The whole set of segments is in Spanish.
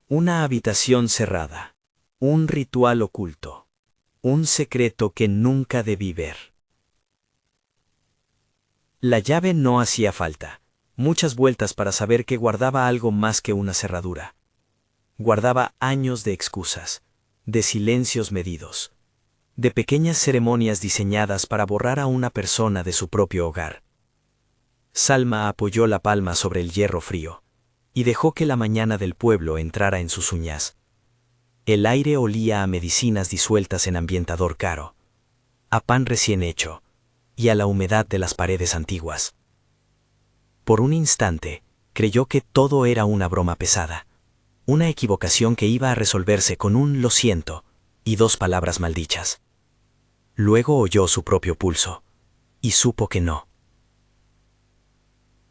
Una habitación cerrada. Un ritual oculto. Un secreto que nunca debí ver. La llave no hacía falta. Muchas vueltas para saber que guardaba algo más que una cerradura. Guardaba años de excusas, de silencios medidos, de pequeñas ceremonias diseñadas para borrar a una persona de su propio hogar. Salma apoyó la palma sobre el hierro frío y dejó que la mañana del pueblo entrara en sus uñas. El aire olía a medicinas disueltas en ambientador caro, a pan recién hecho y a la humedad de las paredes antiguas. Por un instante, creyó que todo era una broma pesada, una equivocación que iba a resolverse con un «lo siento» y 2 palabras maldichas. Luego oyó su propio pulso y supo que no.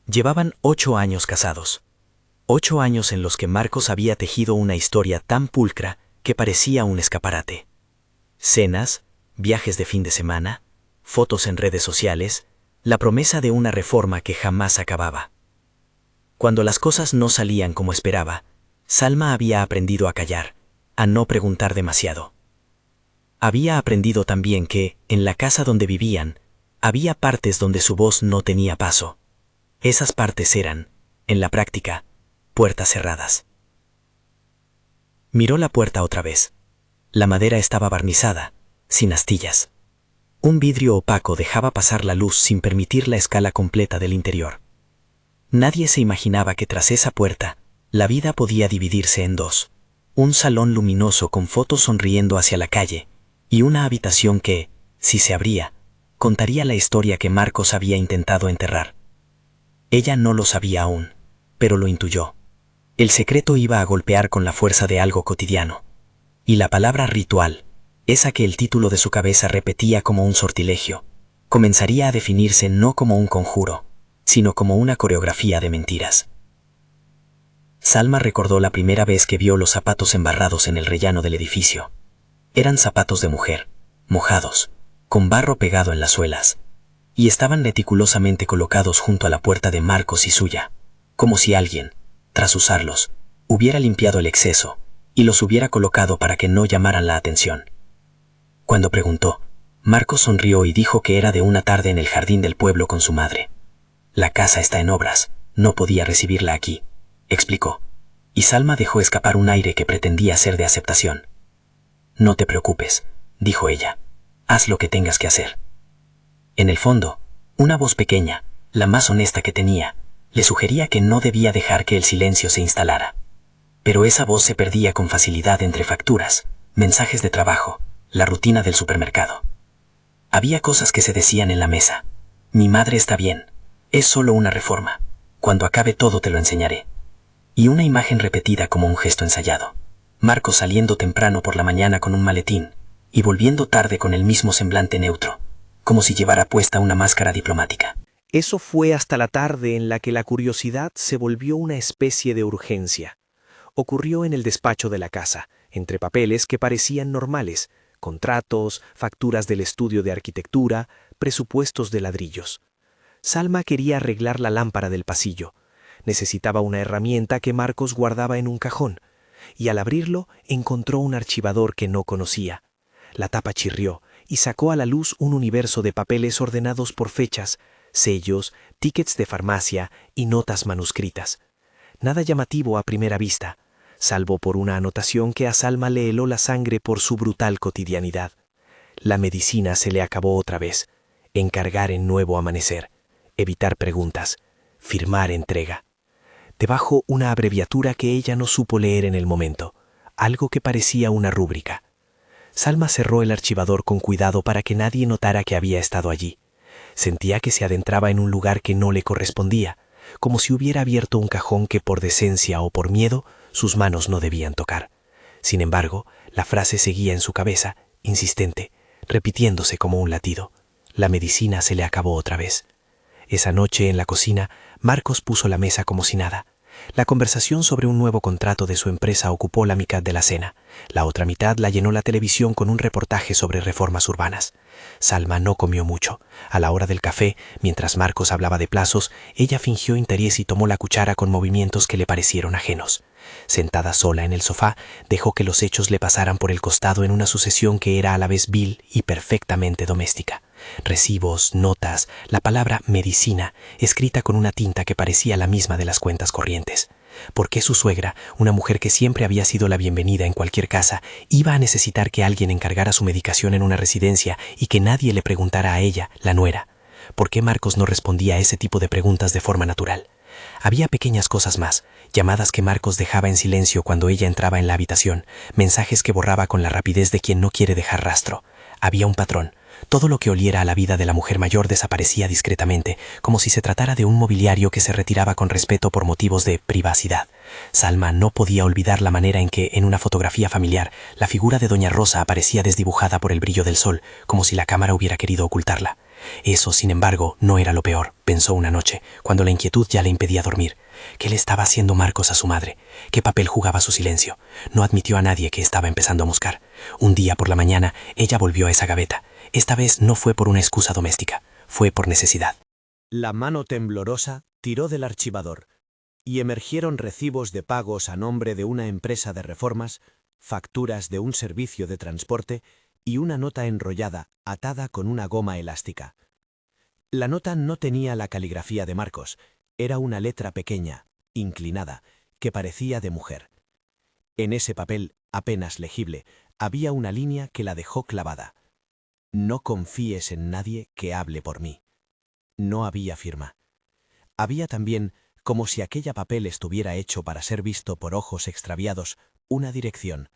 Llevaban 8 años casados. 8 años en los que Marcos había tejido una historia tan pulcra que parecía un escaparate. Cenas, viajes de fin de semana, fotos en redes sociales, la promesa de una reforma que jamás acababa. Cuando las cosas no salían como esperaba, Salma había aprendido a callar, a no preguntar demasiado. Había aprendido también que, en la casa donde vivían, había partes donde su voz no tenía paso. Esas partes eran, en la práctica, puertas cerradas. Miró la puerta otra vez. La madera estaba barnizada, sin astillas. Un vidrio opaco dejaba pasar la luz sin permitir la escala completa del interior. Nadie se imaginaba que tras esa puerta, la vida podía dividirse en 2. Un salón luminoso con fotos sonriendo hacia la calle, y una habitación que, si se abría, contaría la historia que Marcos había intentado enterrar. Ella no lo sabía aún, pero lo intuyó. El secreto iba a golpear con la fuerza de algo cotidiano. Y la palabra ritual, esa que el título de su cabeza repetía como un sortilegio, comenzaría a definirse no como un conjuro, sino como una coreografía de mentiras. Salma recordó la primera vez que vio los zapatos embarrados en el rellano del edificio. Eran zapatos de mujer, mojados, con barro pegado en las suelas, y estaban meticulosamente colocados junto a la puerta de Marcos y suya, como si alguien, tras usarlos, hubiera limpiado el exceso y los hubiera colocado para que no llamaran la atención. Cuando preguntó, Marcos sonrió y dijo que era de una tarde en el jardín del pueblo con su madre. «La casa está en obras, no podía recibirla aquí», explicó, y Salma dejó escapar un aire que pretendía ser de aceptación. «No te preocupes», dijo ella, «haz lo que tengas que hacer». En el fondo, una voz pequeña, la más honesta que tenía, le sugería que no debía dejar que el silencio se instalara. Pero esa voz se perdía con facilidad entre facturas, mensajes de trabajo, la rutina del supermercado. Había cosas que se decían en la mesa. «Mi madre está bien. Es solo una reforma. Cuando acabe todo te lo enseñaré». Y una imagen repetida como un gesto ensayado. Marcos saliendo temprano por la mañana con un maletín y volviendo tarde con el mismo semblante neutro, como si llevara puesta una máscara diplomática. Eso fue hasta la tarde en la que la curiosidad se volvió una especie de urgencia. Ocurrió en el despacho de la casa, entre papeles que parecían normales, contratos, facturas del estudio de arquitectura, presupuestos de ladrillos. Salma quería arreglar la lámpara del pasillo. Necesitaba una herramienta que Marcos guardaba en un cajón, y al abrirlo encontró un archivador que no conocía. La tapa chirrió y sacó a la luz un universo de papeles ordenados por fechas, sellos, tickets de farmacia y notas manuscritas. Nada llamativo a primera vista, salvo por una anotación que a Salma le heló la sangre por su brutal cotidianidad. La medicina se le acabó otra vez. Encargar en nuevo amanecer. Evitar preguntas. Firmar entrega. Debajo una abreviatura que ella no supo leer en el momento, algo que parecía una rúbrica. Salma cerró el archivador con cuidado para que nadie notara que había estado allí. Sentía que se adentraba en un lugar que no le correspondía, como si hubiera abierto un cajón que por decencia o por miedo sus manos no debían tocar. Sin embargo, la frase seguía en su cabeza, insistente, repitiéndose como un latido. La medicina se le acabó otra vez. Esa noche en la cocina, Marcos puso la mesa como si nada. La conversación sobre un nuevo contrato de su empresa ocupó la mitad de la cena. La otra mitad la llenó la televisión con un reportaje sobre reformas urbanas. Salma no comió mucho. A la hora del café, mientras Marcos hablaba de plazos, ella fingió interés y tomó la cuchara con movimientos que le parecieron ajenos. Sentada sola en el sofá, dejó que los hechos le pasaran por el costado en una sucesión que era a la vez vil y perfectamente doméstica. Recibos, notas, la palabra medicina, escrita con una tinta que parecía la misma de las cuentas corrientes. ¿Por qué su suegra, una mujer que siempre había sido la bienvenida en cualquier casa, iba a necesitar que alguien encargara su medicación en una residencia y que nadie le preguntara a ella, la nuera? ¿Por qué Marcos no respondía a ese tipo de preguntas de forma natural? Había pequeñas cosas más, llamadas que Marcos dejaba en silencio cuando ella entraba en la habitación, mensajes que borraba con la rapidez de quien no quiere dejar rastro. Había un patrón. Todo lo que oliera a la vida de la mujer mayor desaparecía discretamente, como si se tratara de un mobiliario que se retiraba con respeto por motivos de privacidad. Salma no podía olvidar la manera en que, en una fotografía familiar, la figura de doña Rosa aparecía desdibujada por el brillo del sol, como si la cámara hubiera querido ocultarla. Eso, sin embargo, no era lo peor, pensó una noche, cuando la inquietud ya le impedía dormir. ¿Qué le estaba haciendo Marcos a su madre? ¿Qué papel jugaba su silencio? No admitió a nadie que estaba empezando a buscar. Un día por la mañana, ella volvió a esa gaveta. Esta vez no fue por una excusa doméstica, fue por necesidad. La mano temblorosa tiró del archivador y emergieron recibos de pagos a nombre de una empresa de reformas, facturas de un servicio de transporte y una nota enrollada, atada con una goma elástica. La nota no tenía la caligrafía de Marcos, era una letra pequeña, inclinada, que parecía de mujer. En ese papel, apenas legible, había una línea que la dejó clavada. No confíes en nadie que hable por mí. No había firma. Había también, como si aquella papel estuviera hecho para ser visto por ojos extraviados, una dirección: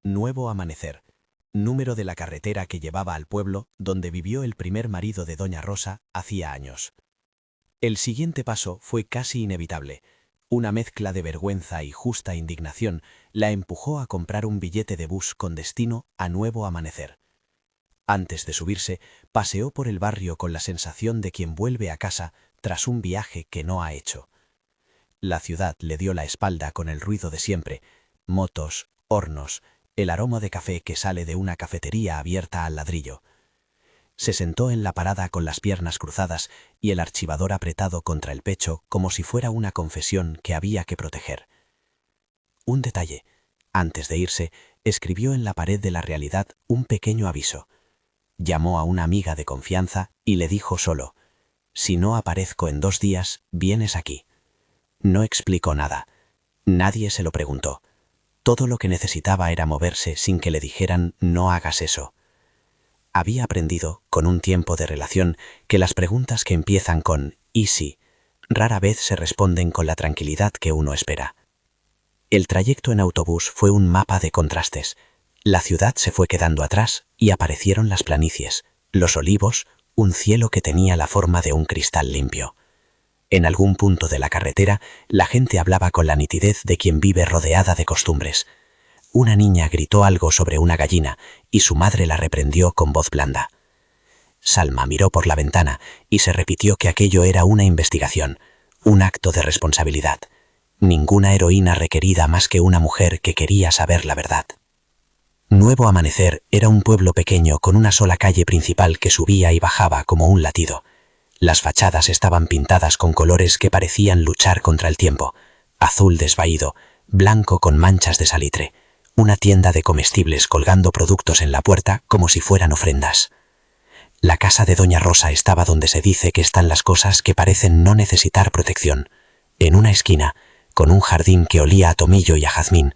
Nuevo Amanecer, número de la carretera que llevaba al pueblo donde vivió el primer marido de doña Rosa hacía años. El siguiente paso fue casi inevitable. Una mezcla de vergüenza y justa indignación la empujó a comprar un billete de bus con destino a Nuevo Amanecer. Antes de subirse, paseó por el barrio con la sensación de quien vuelve a casa tras un viaje que no ha hecho. La ciudad le dio la espalda con el ruido de siempre: motos, hornos, el aroma de café que sale de una cafetería abierta al ladrillo. Se sentó en la parada con las piernas cruzadas y el archivador apretado contra el pecho como si fuera una confesión que había que proteger. Un detalle: antes de irse, escribió en la pared de la realidad un pequeño aviso. Llamó a una amiga de confianza y le dijo solo: si no aparezco en 2 días, vienes aquí. No explicó nada. Nadie se lo preguntó. Todo lo que necesitaba era moverse sin que le dijeran no hagas eso. Había aprendido, con un tiempo de relación, que las preguntas que empiezan con «¿y si?», rara vez se responden con la tranquilidad que uno espera. El trayecto en autobús fue un mapa de contrastes. La ciudad se fue quedando atrás y aparecieron las planicies, los olivos, un cielo que tenía la forma de un cristal limpio. En algún punto de la carretera, la gente hablaba con la nitidez de quien vive rodeada de costumbres. Una niña gritó algo sobre una gallina y su madre la reprendió con voz blanda. Salma miró por la ventana y se repitió que aquello era una investigación, un acto de responsabilidad. Ninguna heroína requerida más que una mujer que quería saber la verdad. Nuevo Amanecer era un pueblo pequeño con una sola calle principal que subía y bajaba como un latido. Las fachadas estaban pintadas con colores que parecían luchar contra el tiempo: azul desvaído, blanco con manchas de salitre, una tienda de comestibles colgando productos en la puerta como si fueran ofrendas. La casa de doña Rosa estaba donde se dice que están las cosas que parecen no necesitar protección, en una esquina, con un jardín que olía a tomillo y a jazmín.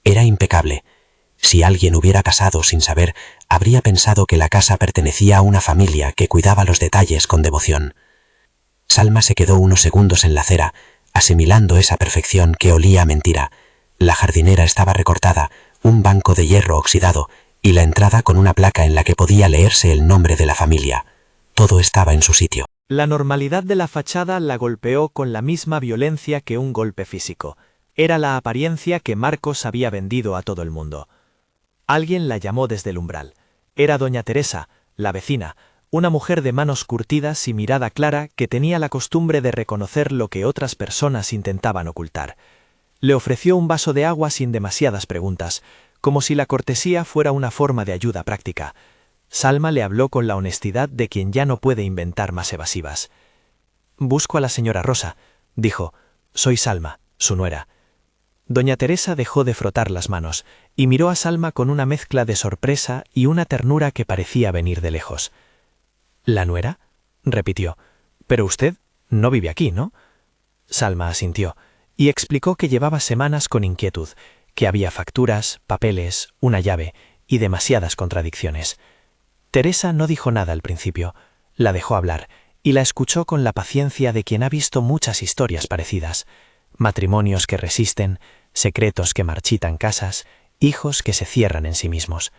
Era impecable. Si alguien hubiera pasado sin saber, habría pensado que la casa pertenecía a una familia que cuidaba los detalles con devoción. Salma se quedó unos segundos en la acera, asimilando esa perfección que olía a mentira. La jardinera estaba recortada, un banco de hierro oxidado y la entrada con una placa en la que podía leerse el nombre de la familia. Todo estaba en su sitio. La normalidad de la fachada la golpeó con la misma violencia que un golpe físico. Era la apariencia que Marcos había vendido a todo el mundo. Alguien la llamó desde el umbral. Era doña Teresa, la vecina, una mujer de manos curtidas y mirada clara que tenía la costumbre de reconocer lo que otras personas intentaban ocultar. Le ofreció un vaso de agua sin demasiadas preguntas, como si la cortesía fuera una forma de ayuda práctica. Salma le habló con la honestidad de quien ya no puede inventar más evasivas. «Busco a la señora Rosa», dijo. «Soy Salma, su nuera». Doña Teresa dejó de frotar las manos y miró a Salma con una mezcla de sorpresa y una ternura que parecía venir de lejos. ¿La nuera?, repitió. «Pero usted no vive aquí, ¿no?». Salma asintió y explicó que llevaba semanas con inquietud, que había facturas, papeles, una llave y demasiadas contradicciones. Teresa no dijo nada al principio, la dejó hablar y la escuchó con la paciencia de quien ha visto muchas historias parecidas: matrimonios que resisten, secretos que marchitan casas, hijos que se cierran en sí mismos.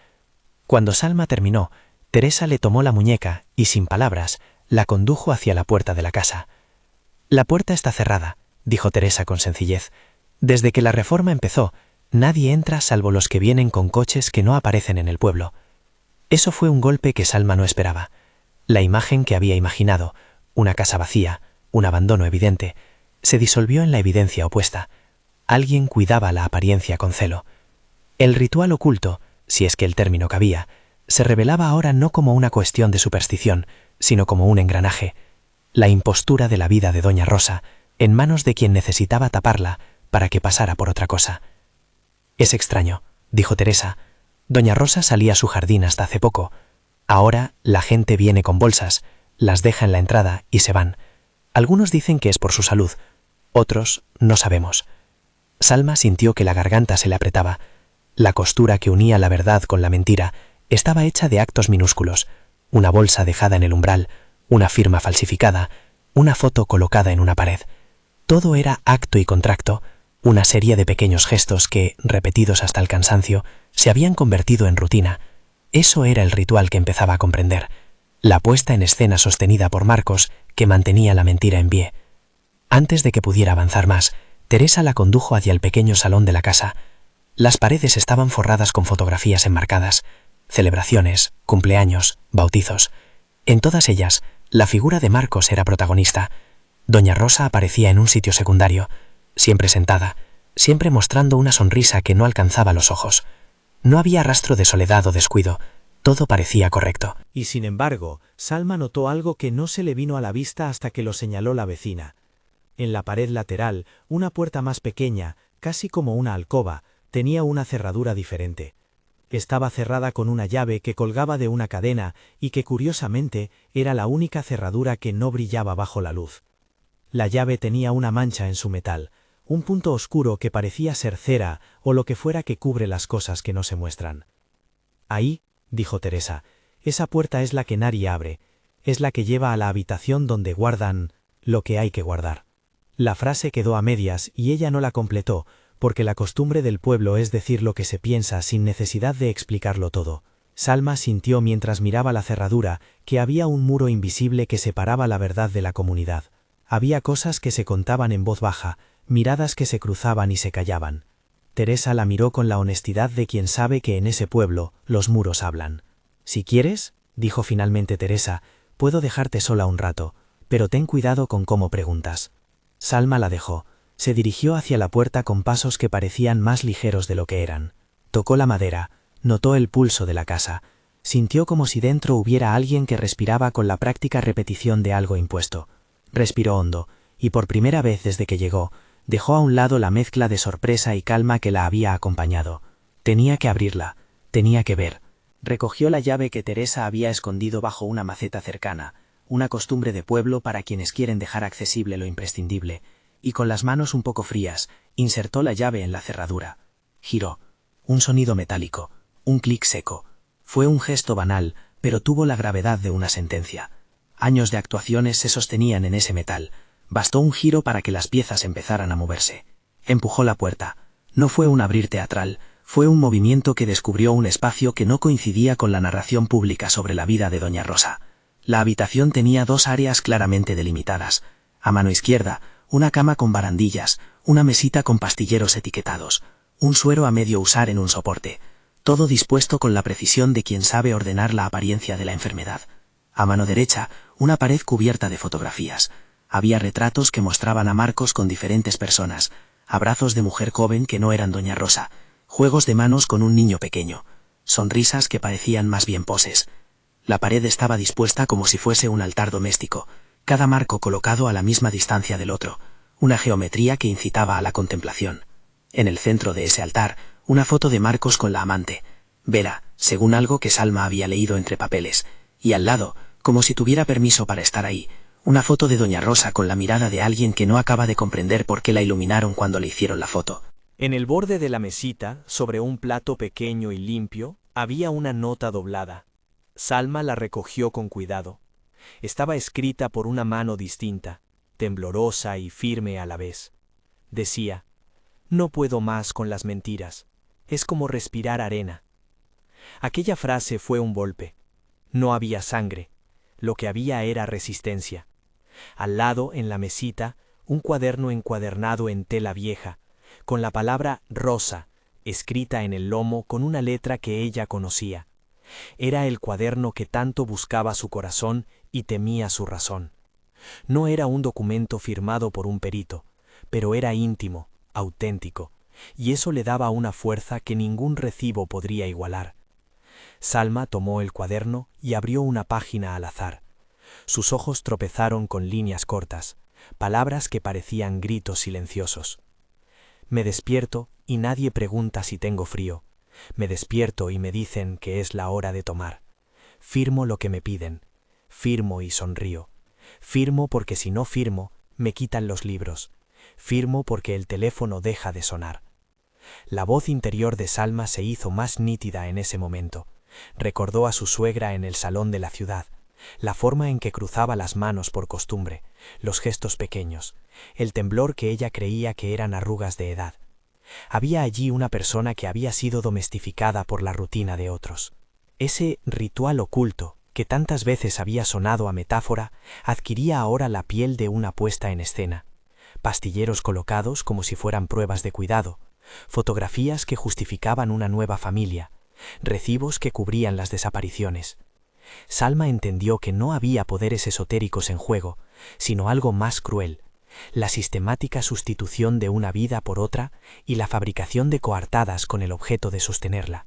Cuando Salma terminó, Teresa le tomó la muñeca y, sin palabras, la condujo hacia la puerta de la casa. «La puerta está cerrada», dijo Teresa con sencillez. «Desde que la reforma empezó, nadie entra salvo los que vienen con coches que no aparecen en el pueblo». Eso fue un golpe que Salma no esperaba. La imagen que había imaginado, una casa vacía, un abandono evidente, se disolvió en la evidencia opuesta. Alguien cuidaba la apariencia con celo. El ritual oculto, si es que el término cabía, se revelaba ahora no como una cuestión de superstición, sino como un engranaje, la impostura de la vida de doña Rosa, en manos de quien necesitaba taparla para que pasara por otra cosa. «Es extraño», dijo Teresa. «Doña Rosa salía a su jardín hasta hace poco. Ahora la gente viene con bolsas, las deja en la entrada y se van. Algunos dicen que es por su salud, otros no sabemos». Salma sintió que la garganta se le apretaba. La costura que unía la verdad con la mentira estaba hecha de actos minúsculos: una bolsa dejada en el umbral, una firma falsificada, una foto colocada en una pared. Todo era acto y contracto, una serie de pequeños gestos que, repetidos hasta el cansancio, se habían convertido en rutina. Eso era el ritual que empezaba a comprender, la puesta en escena sostenida por Marcos que mantenía la mentira en pie. Antes de que pudiera avanzar más, Teresa la condujo hacia el pequeño salón de la casa. Las paredes estaban forradas con fotografías enmarcadas, celebraciones, cumpleaños, bautizos. En todas ellas, la figura de Marcos era protagonista. Doña Rosa aparecía en un sitio secundario, siempre sentada, siempre mostrando una sonrisa que no alcanzaba los ojos. No había rastro de soledad o descuido, todo parecía correcto. Y sin embargo, Salma notó algo que no se le vino a la vista hasta que lo señaló la vecina. En la pared lateral, una puerta más pequeña, casi como una alcoba, tenía una cerradura diferente. Estaba cerrada con una llave que colgaba de una cadena y que, curiosamente, era la única cerradura que no brillaba bajo la luz. La llave tenía una mancha en su metal, un punto oscuro que parecía ser cera o lo que fuera que cubre las cosas que no se muestran. «Ahí», dijo Teresa, «esa puerta es la que nadie abre, es la que lleva a la habitación donde guardan lo que hay que guardar». La frase quedó a medias y ella no la completó, porque la costumbre del pueblo es decir lo que se piensa sin necesidad de explicarlo todo. Salma sintió mientras miraba la cerradura que había un muro invisible que separaba la verdad de la comunidad. Había cosas que se contaban en voz baja, miradas que se cruzaban y se callaban. Teresa la miró con la honestidad de quien sabe que en ese pueblo los muros hablan. «Si quieres», dijo finalmente Teresa, «puedo dejarte sola un rato, pero ten cuidado con cómo preguntas». Salma la dejó. Se dirigió hacia la puerta con pasos que parecían más ligeros de lo que eran. Tocó la madera, notó el pulso de la casa, sintió como si dentro hubiera alguien que respiraba con la práctica repetición de algo impuesto. Respiró hondo, y por primera vez desde que llegó, dejó a un lado la mezcla de sorpresa y calma que la había acompañado. Tenía que abrirla, tenía que ver. Recogió la llave que Teresa había escondido bajo una maceta cercana, una costumbre de pueblo para quienes quieren dejar accesible lo imprescindible, y con las manos un poco frías, insertó la llave en la cerradura. Giró. Un sonido metálico, un clic seco. Fue un gesto banal, pero tuvo la gravedad de una sentencia. Años de actuaciones se sostenían en ese metal. Bastó un giro para que las piezas empezaran a moverse. Empujó la puerta. No fue un abrir teatral, fue un movimiento que descubrió un espacio que no coincidía con la narración pública sobre la vida de doña Rosa. La habitación tenía dos áreas claramente delimitadas. A mano izquierda, una cama con barandillas, una mesita con pastilleros etiquetados, un suero a medio usar en un soporte, todo dispuesto con la precisión de quien sabe ordenar la apariencia de la enfermedad. A mano derecha, una pared cubierta de fotografías. Había retratos que mostraban a Marcos con diferentes personas, abrazos de mujer joven que no eran doña Rosa, juegos de manos con un niño pequeño, sonrisas que parecían más bien poses. La pared estaba dispuesta como si fuese un altar doméstico, cada marco colocado a la misma distancia del otro, una geometría que incitaba a la contemplación. En el centro de ese altar, una foto de Marcos con la amante, Vera, según algo que Salma había leído entre papeles, y al lado, como si tuviera permiso para estar ahí, una foto de doña Rosa con la mirada de alguien que no acaba de comprender por qué la iluminaron cuando le hicieron la foto. En el borde de la mesita, sobre un plato pequeño y limpio, había una nota doblada. Salma la recogió con cuidado. Estaba escrita por una mano distinta, temblorosa y firme a la vez. Decía: «No puedo más con las mentiras. Es como respirar arena». Aquella frase fue un golpe. No había sangre. Lo que había era resistencia. Al lado, en la mesita, un cuaderno encuadernado en tela vieja, con la palabra Rosa, escrita en el lomo con una letra que ella conocía. Era el cuaderno que tanto buscaba su corazón y temía su razón. No era un documento firmado por un perito, pero era íntimo, auténtico, y eso le daba una fuerza que ningún recibo podría igualar. Salma tomó el cuaderno y abrió una página al azar. Sus ojos tropezaron con líneas cortas, palabras que parecían gritos silenciosos. Me despierto y nadie pregunta si tengo frío. Me despierto y me dicen que es la hora de tomar. Firmo lo que me piden. Firmo y sonrío. Firmo porque si no firmo, me quitan los libros. Firmo porque el teléfono deja de sonar. La voz interior de Salma se hizo más nítida en ese momento. Recordó a su suegra en el salón de la ciudad, la forma en que cruzaba las manos por costumbre, los gestos pequeños, el temblor que ella creía que eran arrugas de edad. Había allí una persona que había sido domestificada por la rutina de otros. Ese ritual oculto, que tantas veces había sonado a metáfora, adquiría ahora la piel de una puesta en escena. Pastilleros colocados como si fueran pruebas de cuidado, fotografías que justificaban una nueva familia, recibos que cubrían las desapariciones. Salma entendió que no había poderes esotéricos en juego, sino algo más cruel, la sistemática sustitución de una vida por otra y la fabricación de coartadas con el objeto de sostenerla.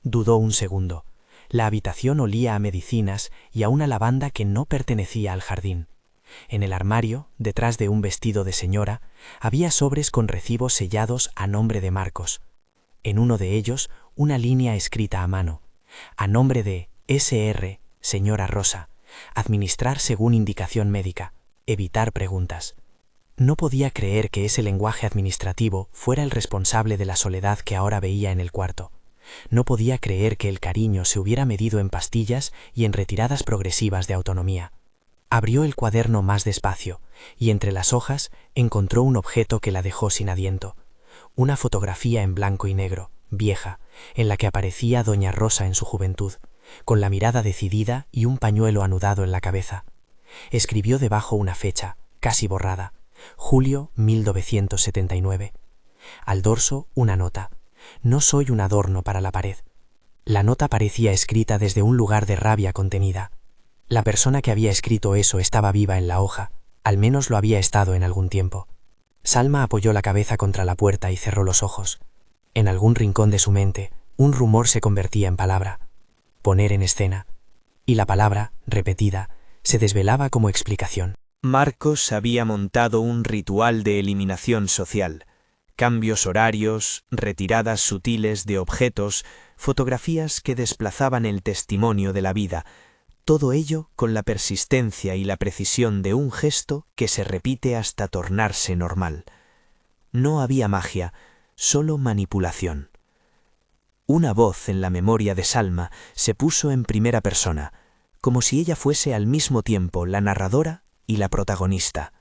Dudó un segundo. La habitación olía a medicinas y a una lavanda que no pertenecía al jardín. En el armario, detrás de un vestido de señora, había sobres con recibos sellados a nombre de Marcos. En uno de ellos, una línea escrita a mano, a nombre de S.R., señora Rosa, administrar según indicación médica, evitar preguntas. No podía creer que ese lenguaje administrativo fuera el responsable de la soledad que ahora veía en el cuarto. No podía creer que el cariño se hubiera medido en pastillas y en retiradas progresivas de autonomía. Abrió el cuaderno más despacio y entre las hojas encontró un objeto que la dejó sin aliento. Una fotografía en blanco y negro, vieja, en la que aparecía doña Rosa en su juventud, con la mirada decidida y un pañuelo anudado en la cabeza. Escribió debajo una fecha, casi borrada, julio 1979. Al dorso una nota: «No soy un adorno para la pared». La nota parecía escrita desde un lugar de rabia contenida. La persona que había escrito eso estaba viva en la hoja, al menos lo había estado en algún tiempo. Salma apoyó la cabeza contra la puerta y cerró los ojos. En algún rincón de su mente, un rumor se convertía en palabra. Poner en escena. Y la palabra, repetida, se desvelaba como explicación. Marcos había montado un ritual de eliminación social. Cambios horarios, retiradas sutiles de objetos, fotografías que desplazaban el testimonio de la vida. Todo ello con la persistencia y la precisión de un gesto que se repite hasta tornarse normal. No había magia, solo manipulación. Una voz en la memoria de Salma se puso en primera persona, como si ella fuese al mismo tiempo la narradora y la protagonista.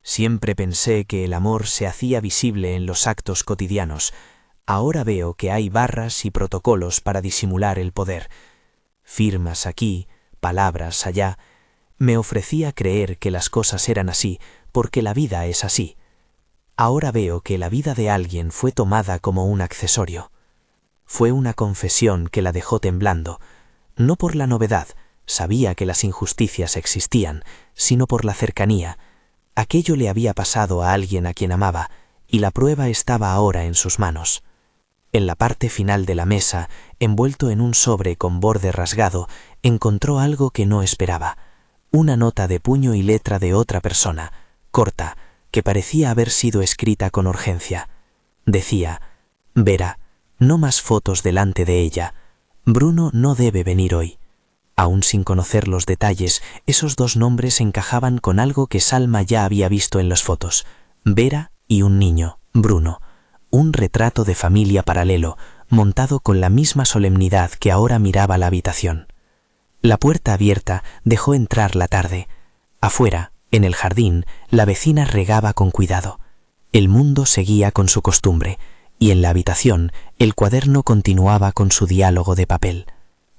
Siempre pensé que el amor se hacía visible en los actos cotidianos. Ahora veo que hay barras y protocolos para disimular el poder. Firmas aquí, palabras allá. Me ofrecía creer que las cosas eran así, porque la vida es así. Ahora veo que la vida de alguien fue tomada como un accesorio. Fue una confesión que la dejó temblando, no por la novedad, sabía que las injusticias existían, sino por la cercanía. Aquello le había pasado a alguien a quien amaba, y la prueba estaba ahora en sus manos. En la parte final de la mesa, envuelto en un sobre con borde rasgado, encontró algo que no esperaba, una nota de puño y letra de otra persona, corta, que parecía haber sido escrita con urgencia. Decía: Vera, no más fotos delante de ella. Bruno no debe venir hoy. Aún sin conocer los detalles, esos dos nombres encajaban con algo que Salma ya había visto en las fotos: Vera y un niño, Bruno. Un retrato de familia paralelo, montado con la misma solemnidad que ahora miraba la habitación. La puerta abierta dejó entrar la tarde. Afuera, en el jardín, la vecina regaba con cuidado. El mundo seguía con su costumbre, y en la habitación el cuaderno continuaba con su diálogo de papel.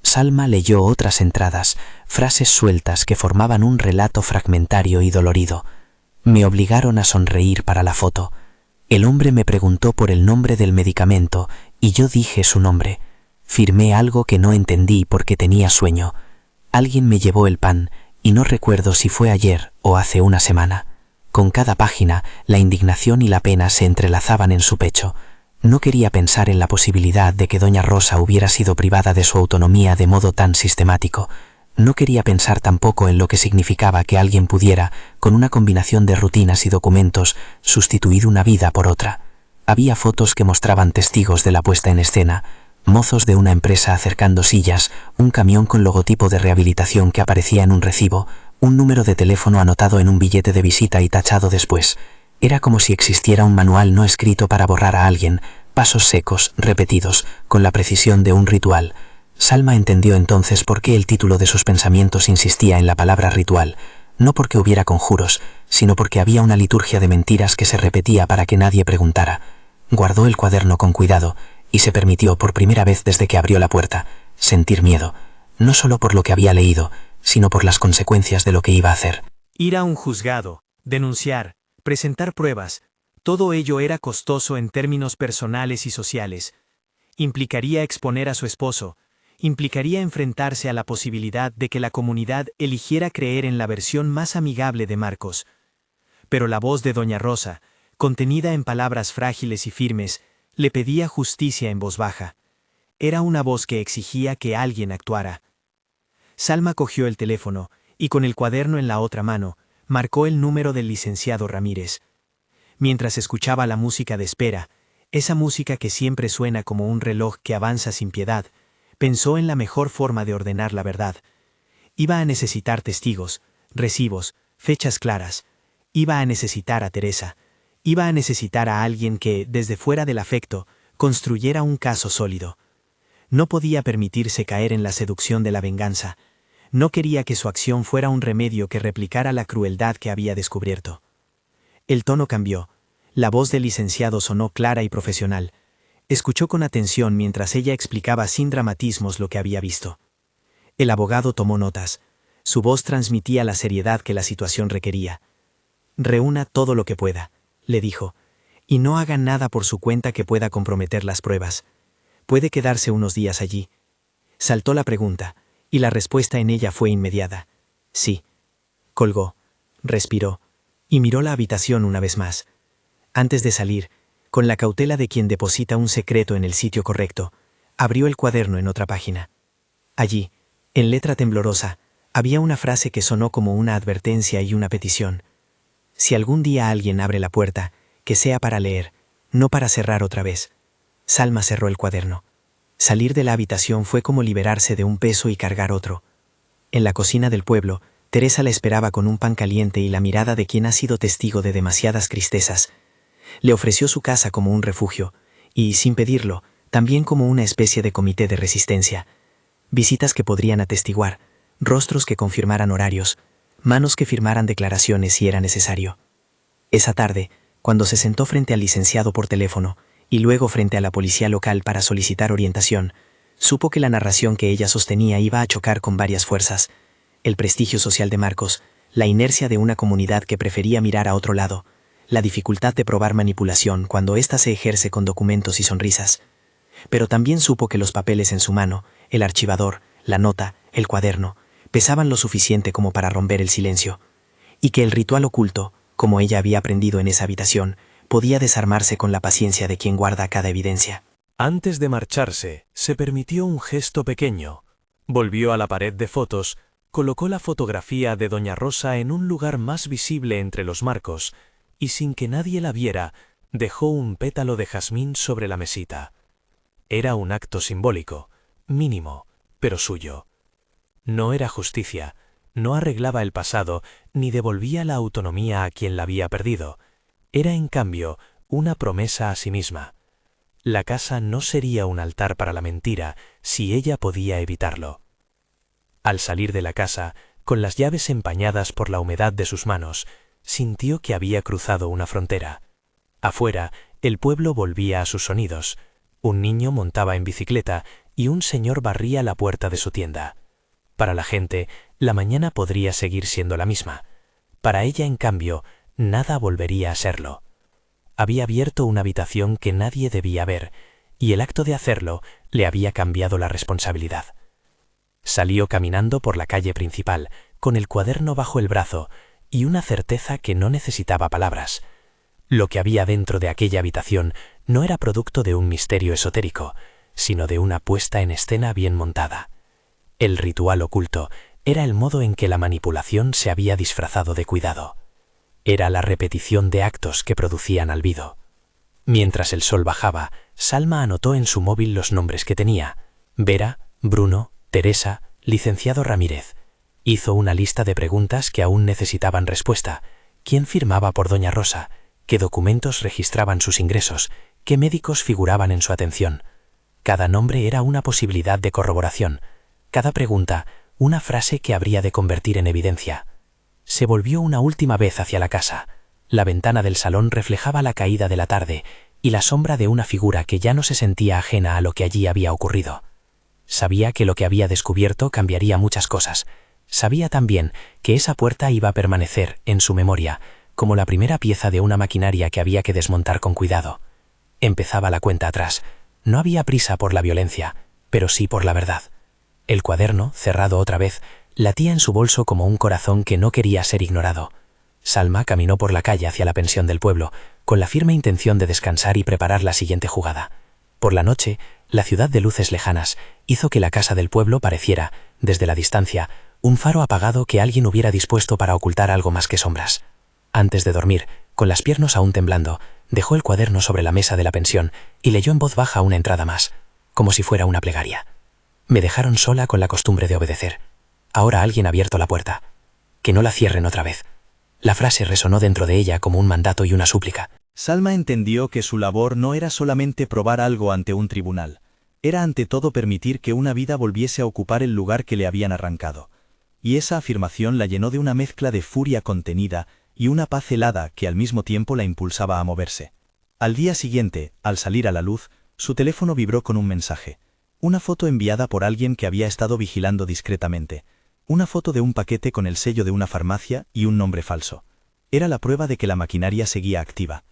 Salma leyó otras entradas, frases sueltas que formaban un relato fragmentario y dolorido. Me obligaron a sonreír para la foto. El hombre me preguntó por el nombre del medicamento y yo dije su nombre. Firmé algo que no entendí porque tenía sueño. Alguien me llevó el pan y no recuerdo si fue ayer o hace una semana. Con cada página, la indignación y la pena se entrelazaban en su pecho. No quería pensar en la posibilidad de que doña Rosa hubiera sido privada de su autonomía de modo tan sistemático. No quería pensar tampoco en lo que significaba que alguien pudiera, con una combinación de rutinas y documentos, sustituir una vida por otra. Había fotos que mostraban testigos de la puesta en escena, mozos de una empresa acercando sillas, un camión con logotipo de rehabilitación que aparecía en un recibo, un número de teléfono anotado en un billete de visita y tachado después. Era como si existiera un manual no escrito para borrar a alguien, pasos secos, repetidos, con la precisión de un ritual. Salma entendió entonces por qué el título de sus pensamientos insistía en la palabra ritual, no porque hubiera conjuros, sino porque había una liturgia de mentiras que se repetía para que nadie preguntara. Guardó el cuaderno con cuidado y se permitió, por primera vez desde que abrió la puerta, sentir miedo, no solo por lo que había leído, sino por las consecuencias de lo que iba a hacer. Ir a un juzgado, denunciar, presentar pruebas, todo ello era costoso en términos personales y sociales. Implicaría exponer a su esposo, implicaría enfrentarse a la posibilidad de que la comunidad eligiera creer en la versión más amigable de Marcos. Pero la voz de doña Rosa, contenida en palabras frágiles y firmes, le pedía justicia en voz baja. Era una voz que exigía que alguien actuara. Salma cogió el teléfono y con el cuaderno en la otra mano, marcó el número del licenciado Ramírez. Mientras escuchaba la música de espera, esa música que siempre suena como un reloj que avanza sin piedad, pensó en la mejor forma de ordenar la verdad. Iba a necesitar testigos, recibos, fechas claras. Iba a necesitar a Teresa. Iba a necesitar a alguien que, desde fuera del afecto, construyera un caso sólido. No podía permitirse caer en la seducción de la venganza. No quería que su acción fuera un remedio que replicara la crueldad que había descubierto. El tono cambió. La voz del licenciado sonó clara y profesional. Escuchó con atención mientras ella explicaba sin dramatismos lo que había visto. El abogado tomó notas. Su voz transmitía la seriedad que la situación requería. «Reúna todo lo que pueda», le dijo, «y no haga nada por su cuenta que pueda comprometer las pruebas. ¿Puede quedarse unos días allí?» Saltó la pregunta, y la respuesta en ella fue inmediata. «Sí». Colgó, respiró, y miró la habitación una vez más. Antes de salir, con la cautela de quien deposita un secreto en el sitio correcto, abrió el cuaderno en otra página. Allí, en letra temblorosa, había una frase que sonó como una advertencia y una petición. Si algún día alguien abre la puerta, que sea para leer, no para cerrar otra vez. Salma cerró el cuaderno. Salir de la habitación fue como liberarse de un peso y cargar otro. En la cocina del pueblo, Teresa la esperaba con un pan caliente y la mirada de quien ha sido testigo de demasiadas tristezas. Le ofreció su casa como un refugio, y, sin pedirlo, también como una especie de comité de resistencia. Visitas que podrían atestiguar, rostros que confirmaran horarios, manos que firmaran declaraciones si era necesario. Esa tarde, cuando se sentó frente al licenciado por teléfono y luego frente a la policía local para solicitar orientación, supo que la narración que ella sostenía iba a chocar con varias fuerzas: el prestigio social de Marcos, la inercia de una comunidad que prefería mirar a otro lado, la dificultad de probar manipulación cuando ésta se ejerce con documentos y sonrisas. Pero también supo que los papeles en su mano, el archivador, la nota, el cuaderno, pesaban lo suficiente como para romper el silencio, y que el ritual oculto, como ella había aprendido en esa habitación, podía desarmarse con la paciencia de quien guarda cada evidencia. Antes de marcharse, se permitió un gesto pequeño. Volvió a la pared de fotos, colocó la fotografía de doña Rosa en un lugar más visible entre los marcos, y sin que nadie la viera, dejó un pétalo de jazmín sobre la mesita. Era un acto simbólico, mínimo, pero suyo. No era justicia, no arreglaba el pasado, ni devolvía la autonomía a quien la había perdido. Era, en cambio, una promesa a sí misma. La casa no sería un altar para la mentira si ella podía evitarlo. Al salir de la casa, con las llaves empañadas por la humedad de sus manos, sintió que había cruzado una frontera. Afuera, el pueblo volvía a sus sonidos. Un niño montaba en bicicleta y un señor barría la puerta de su tienda. Para la gente, la mañana podría seguir siendo la misma. Para ella, en cambio, nada volvería a serlo. Había abierto una habitación que nadie debía ver, y el acto de hacerlo le había cambiado la responsabilidad. Salió caminando por la calle principal, con el cuaderno bajo el brazo y una certeza que no necesitaba palabras. Lo que había dentro de aquella habitación no era producto de un misterio esotérico, sino de una puesta en escena bien montada. El ritual oculto era el modo en que la manipulación se había disfrazado de cuidado. Era la repetición de actos que producían alvido. Mientras el sol bajaba, Salma anotó en su móvil los nombres que tenía: Vera, Bruno, Teresa, licenciado Ramírez. Hizo una lista de preguntas que aún necesitaban respuesta. ¿Quién firmaba por doña Rosa? ¿Qué documentos registraban sus ingresos? ¿Qué médicos figuraban en su atención? Cada nombre era una posibilidad de corroboración. Cada pregunta, una frase que habría de convertir en evidencia. Se volvió una última vez hacia la casa. La ventana del salón reflejaba la caída de la tarde y la sombra de una figura que ya no se sentía ajena a lo que allí había ocurrido. Sabía que lo que había descubierto cambiaría muchas cosas. Sabía también que esa puerta iba a permanecer en su memoria como la primera pieza de una maquinaria que había que desmontar con cuidado. Empezaba la cuenta atrás. No había prisa por la violencia, pero sí por la verdad. El cuaderno, cerrado otra vez, latía en su bolso como un corazón que no quería ser ignorado. Salma caminó por la calle hacia la pensión del pueblo, con la firme intención de descansar y preparar la siguiente jugada. Por la noche, la ciudad de luces lejanas hizo que la casa del pueblo pareciera, desde la distancia, un faro apagado que alguien hubiera dispuesto para ocultar algo más que sombras. Antes de dormir, con las piernas aún temblando, dejó el cuaderno sobre la mesa de la pensión y leyó en voz baja una entrada más, como si fuera una plegaria. Me dejaron sola con la costumbre de obedecer. Ahora alguien ha abierto la puerta. Que no la cierren otra vez. La frase resonó dentro de ella como un mandato y una súplica. Salma entendió que su labor no era solamente probar algo ante un tribunal. Era ante todo permitir que una vida volviese a ocupar el lugar que le habían arrancado. Y esa afirmación la llenó de una mezcla de furia contenida y una paz helada que al mismo tiempo la impulsaba a moverse. Al día siguiente, al salir a la luz, su teléfono vibró con un mensaje. Una foto enviada por alguien que había estado vigilando discretamente. Una foto de un paquete con el sello de una farmacia y un nombre falso. Era la prueba de que la maquinaria seguía activa.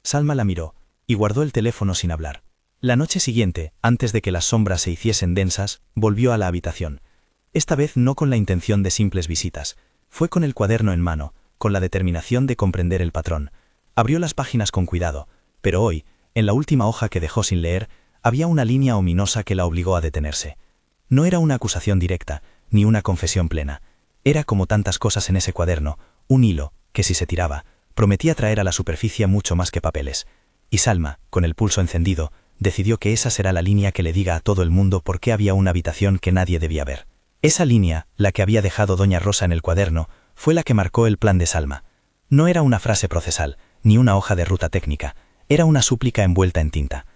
Salma la miró y guardó el teléfono sin hablar. La noche siguiente, antes de que las sombras se hiciesen densas, volvió a la habitación. Esta vez no con la intención de simples visitas. Fue con el cuaderno en mano, con la determinación de comprender el patrón. Abrió las páginas con cuidado, pero hoy, en la última hoja que dejó sin leer, había una línea ominosa que la obligó a detenerse. No era una acusación directa, ni una confesión plena. Era, como tantas cosas en ese cuaderno, un hilo que, si se tiraba, prometía traer a la superficie mucho más que papeles. Y Salma, con el pulso encendido, decidió que esa será la línea que le diga a todo el mundo por qué había una habitación que nadie debía ver. Esa línea, la que había dejado doña Rosa en el cuaderno, fue la que marcó el plan de Salma. No era una frase procesal, ni una hoja de ruta técnica, era una súplica envuelta en tinta.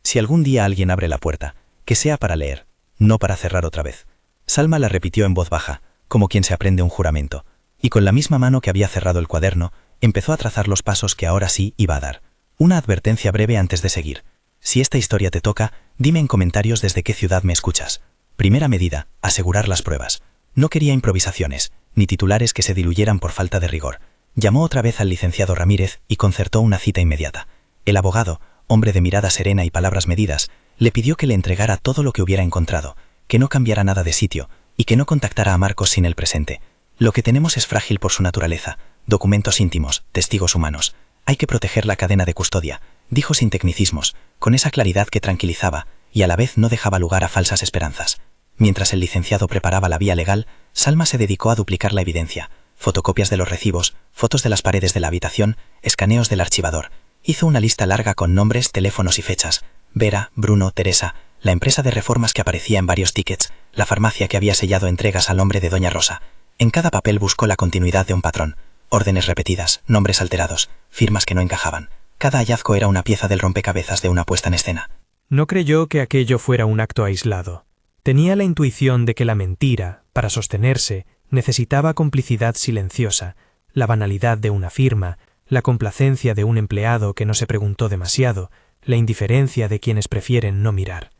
Si algún día alguien abre la puerta, que sea para leer, no para cerrar otra vez. Salma la repitió en voz baja, como quien se aprende un juramento, y con la misma mano que había cerrado el cuaderno, empezó a trazar los pasos que ahora sí iba a dar. Una advertencia breve antes de seguir. Si esta historia te toca, dime en comentarios desde qué ciudad me escuchas. Primera medida, asegurar las pruebas. No quería improvisaciones, ni titulares que se diluyeran por falta de rigor. Llamó otra vez al licenciado Ramírez y concertó una cita inmediata. El abogado, hombre de mirada serena y palabras medidas, le pidió que le entregara todo lo que hubiera encontrado, que no cambiara nada de sitio y que no contactara a Marcos sin el presente. Lo que tenemos es frágil por su naturaleza, documentos íntimos, testigos humanos. Hay que proteger la cadena de custodia, dijo sin tecnicismos, con esa claridad que tranquilizaba y a la vez no dejaba lugar a falsas esperanzas. Mientras el licenciado preparaba la vía legal, Salma se dedicó a duplicar la evidencia, fotocopias de los recibos, fotos de las paredes de la habitación, escaneos del archivador, Hizo una lista larga con nombres, teléfonos y fechas. Vera, Bruno, Teresa, la empresa de reformas que aparecía en varios tickets, la farmacia que había sellado entregas al hombre de Doña Rosa. En cada papel buscó la continuidad de un patrón. Órdenes repetidas, nombres alterados, firmas que no encajaban. Cada hallazgo era una pieza del rompecabezas de una puesta en escena. No creyó que aquello fuera un acto aislado. Tenía la intuición de que la mentira, para sostenerse, necesitaba complicidad silenciosa, la banalidad de una firma, la complacencia de un empleado que no se preguntó demasiado, la indiferencia de quienes prefieren no mirar.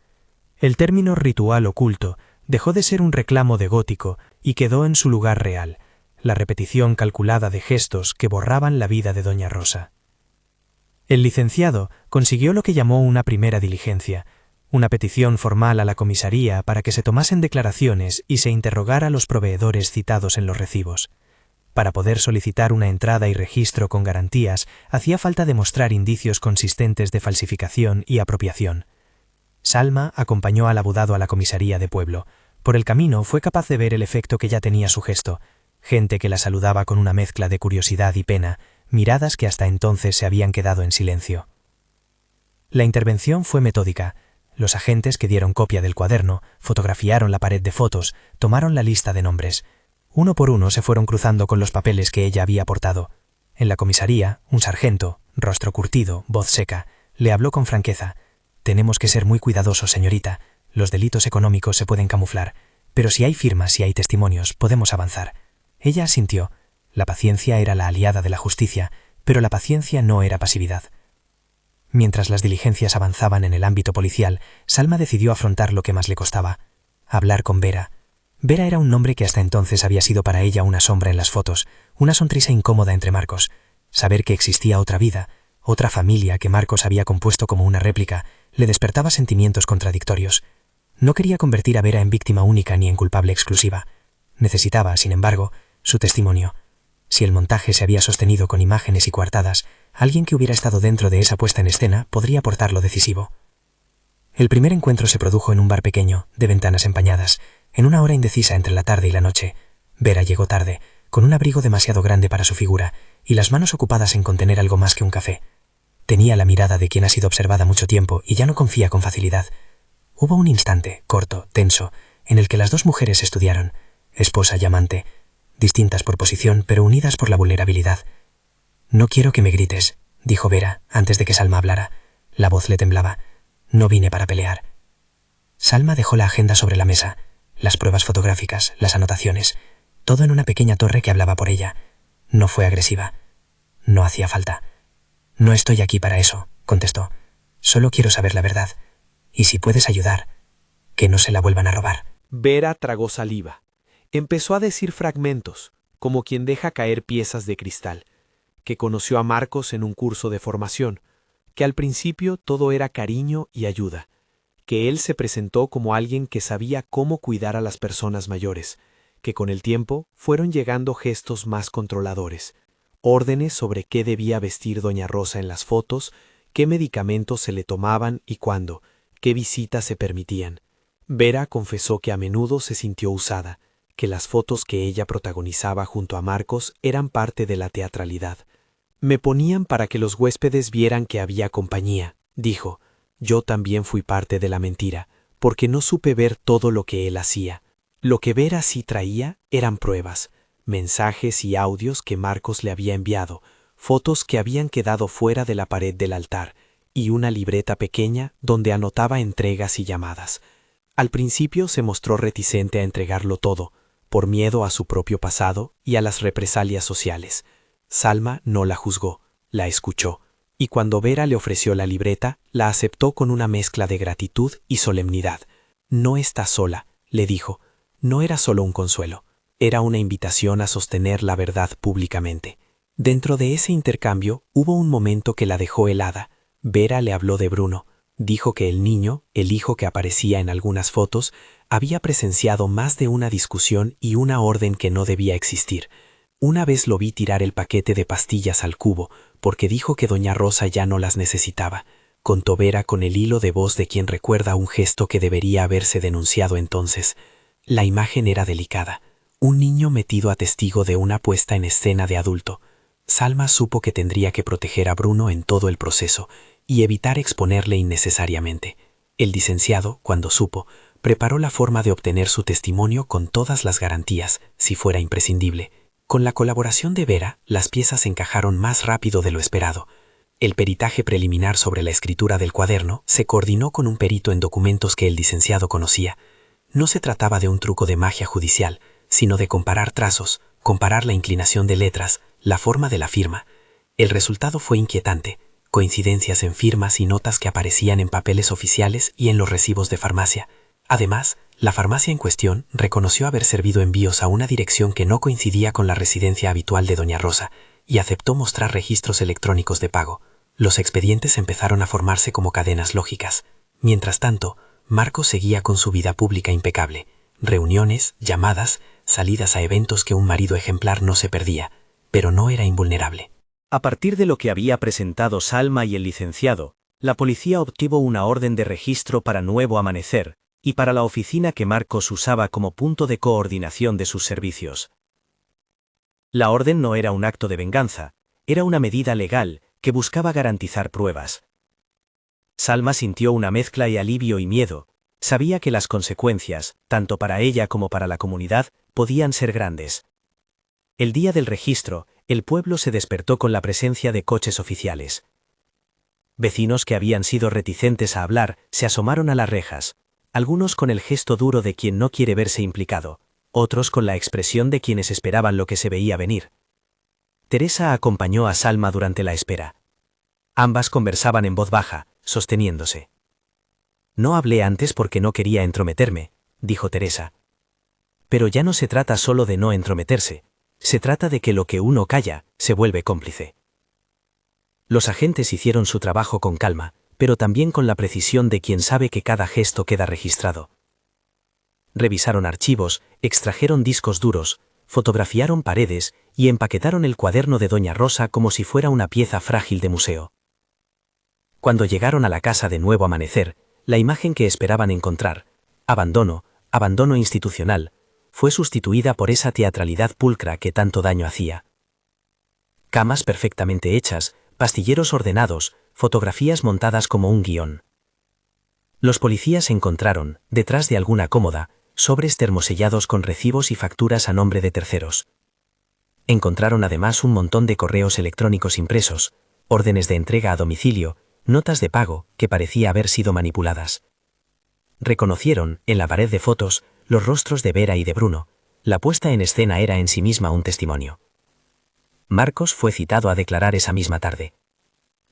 El término ritual oculto dejó de ser un reclamo de gótico y quedó en su lugar real, la repetición calculada de gestos que borraban la vida de Doña Rosa. El licenciado consiguió lo que llamó una primera diligencia, una petición formal a la comisaría para que se tomasen declaraciones y se interrogara a los proveedores citados en los recibos. Para poder solicitar una entrada y registro con garantías, hacía falta demostrar indicios consistentes de falsificación y apropiación. Salma acompañó al abogado a la comisaría de pueblo. Por el camino fue capaz de ver el efecto que ya tenía su gesto. Gente que la saludaba con una mezcla de curiosidad y pena, miradas que hasta entonces se habían quedado en silencio. La intervención fue metódica. Los agentes que dieron copia del cuaderno, fotografiaron la pared de fotos, tomaron la lista de nombres. Uno por uno se fueron cruzando con los papeles que ella había aportado. En la comisaría, un sargento, rostro curtido, voz seca, le habló con franqueza. «Tenemos que ser muy cuidadosos, señorita. Los delitos económicos se pueden camuflar, pero si hay firmas y hay testimonios, podemos avanzar». Ella asintió. La paciencia era la aliada de la justicia, pero la paciencia no era pasividad. Mientras las diligencias avanzaban en el ámbito policial, Salma decidió afrontar lo que más le costaba: hablar con Vera. Vera era un nombre que hasta entonces había sido para ella una sombra en las fotos, una sonrisa incómoda entre Marcos. Saber que existía otra vida, otra familia que Marcos había compuesto como una réplica, le despertaba sentimientos contradictorios. No quería convertir a Vera en víctima única ni en culpable exclusiva. Necesitaba, sin embargo, su testimonio. Si el montaje se había sostenido con imágenes y coartadas, alguien que hubiera estado dentro de esa puesta en escena podría aportar lo decisivo. El primer encuentro se produjo en un bar pequeño, de ventanas empañadas, en una hora indecisa entre la tarde y la noche. Vera llegó tarde, con un abrigo demasiado grande para su figura, y las manos ocupadas en contener algo más que un café. Tenía la mirada de quien ha sido observada mucho tiempo y ya no confía con facilidad. Hubo un instante, corto, tenso, en el que las dos mujeres estudiaron, esposa y amante, distintas por posición pero unidas por la vulnerabilidad. «No quiero que me grites», dijo Vera antes de que Salma hablara. La voz le temblaba. «No vine para pelear». Salma dejó la agenda sobre la mesa, las pruebas fotográficas, las anotaciones, todo en una pequeña torre que hablaba por ella. No fue agresiva. No hacía falta. «No estoy aquí para eso», contestó. «Solo quiero saber la verdad. Y si puedes ayudar, que no se la vuelvan a robar». Vera tragó saliva. Empezó a decir fragmentos, como quien deja caer piezas de cristal, que conoció a Marcos en un curso de formación, que al principio todo era cariño y ayuda, que él se presentó como alguien que sabía cómo cuidar a las personas mayores, que con el tiempo fueron llegando gestos más controladores, órdenes sobre qué debía vestir Doña Rosa en las fotos, qué medicamentos se le tomaban y cuándo, qué visitas se permitían. Vera confesó que a menudo se sintió usada, que las fotos que ella protagonizaba junto a Marcos eran parte de la teatralidad. «Me ponían para que los huéspedes vieran que había compañía», dijo. «Yo también fui parte de la mentira, porque no supe ver todo lo que él hacía. Lo que Vera sí traía eran pruebas, mensajes y audios que Marcos le había enviado, fotos que habían quedado fuera de la pared del altar, y una libreta pequeña donde anotaba entregas y llamadas. Al principio se mostró reticente a entregarlo todo, por miedo a su propio pasado y a las represalias sociales. Salma no la juzgó, la escuchó, y cuando Vera le ofreció la libreta, la aceptó con una mezcla de gratitud y solemnidad. «No está sola», le dijo. No era solo un consuelo, era una invitación a sostener la verdad públicamente. Dentro de ese intercambio hubo un momento que la dejó helada. Vera le habló de Bruno. Dijo que el niño, el hijo que aparecía en algunas fotos, había presenciado más de una discusión y una orden que no debía existir. Una vez lo vi tirar el paquete de pastillas al cubo, porque dijo que Doña Rosa ya no las necesitaba. Contó Vera con el hilo de voz de quien recuerda un gesto que debería haberse denunciado entonces. La imagen era delicada. Un niño metido a testigo de una puesta en escena de adulto. Salma supo que tendría que proteger a Bruno en todo el proceso y evitar exponerle innecesariamente. El licenciado, cuando supo, preparó la forma de obtener su testimonio con todas las garantías, si fuera imprescindible. Con la colaboración de Vera, las piezas encajaron más rápido de lo esperado. El peritaje preliminar sobre la escritura del cuaderno se coordinó con un perito en documentos que el licenciado conocía. No se trataba de un truco de magia judicial, sino de comparar trazos, comparar la inclinación de letras, la forma de la firma. El resultado fue inquietante: coincidencias en firmas y notas que aparecían en papeles oficiales y en los recibos de farmacia. Además, la farmacia en cuestión reconoció haber servido envíos a una dirección que no coincidía con la residencia habitual de doña Rosa y aceptó mostrar registros electrónicos de pago. Los expedientes empezaron a formarse como cadenas lógicas. Mientras tanto, Marcos seguía con su vida pública impecable. Reuniones, llamadas, salidas a eventos que un marido ejemplar no se perdía, pero no era invulnerable. A partir de lo que había presentado Salma y el licenciado, la policía obtuvo una orden de registro para Nuevo Amanecer y para la oficina que Marcos usaba como punto de coordinación de sus servicios. La orden no era un acto de venganza, era una medida legal que buscaba garantizar pruebas. Salma sintió una mezcla de alivio y miedo. Sabía que las consecuencias, tanto para ella como para la comunidad, podían ser grandes. El día del registro, el pueblo se despertó con la presencia de coches oficiales. Vecinos que habían sido reticentes a hablar se asomaron a las rejas, algunos con el gesto duro de quien no quiere verse implicado, otros con la expresión de quienes esperaban lo que se veía venir. Teresa acompañó a Salma durante la espera. Ambas conversaban en voz baja, sosteniéndose. «No hablé antes porque no quería entrometerme», dijo Teresa. «Pero ya no se trata solo de no entrometerse, se trata de que lo que uno calla se vuelve cómplice». Los agentes hicieron su trabajo con calma, pero también con la precisión de quien sabe que cada gesto queda registrado. Revisaron archivos, extrajeron discos duros, fotografiaron paredes y empaquetaron el cuaderno de doña Rosa como si fuera una pieza frágil de museo. Cuando llegaron a la casa de Nuevo Amanecer, la imagen que esperaban encontrar, abandono institucional, fue sustituida por esa teatralidad pulcra que tanto daño hacía. Camas perfectamente hechas, pastilleros ordenados, fotografías montadas como un guión. Los policías encontraron, detrás de alguna cómoda, sobres termosellados con recibos y facturas a nombre de terceros. Encontraron además un montón de correos electrónicos impresos, órdenes de entrega a domicilio, notas de pago que parecía haber sido manipuladas. Reconocieron, en la pared de fotos, los rostros de Vera y de Bruno. La puesta en escena era en sí misma un testimonio. Marcos fue citado a declarar esa misma tarde.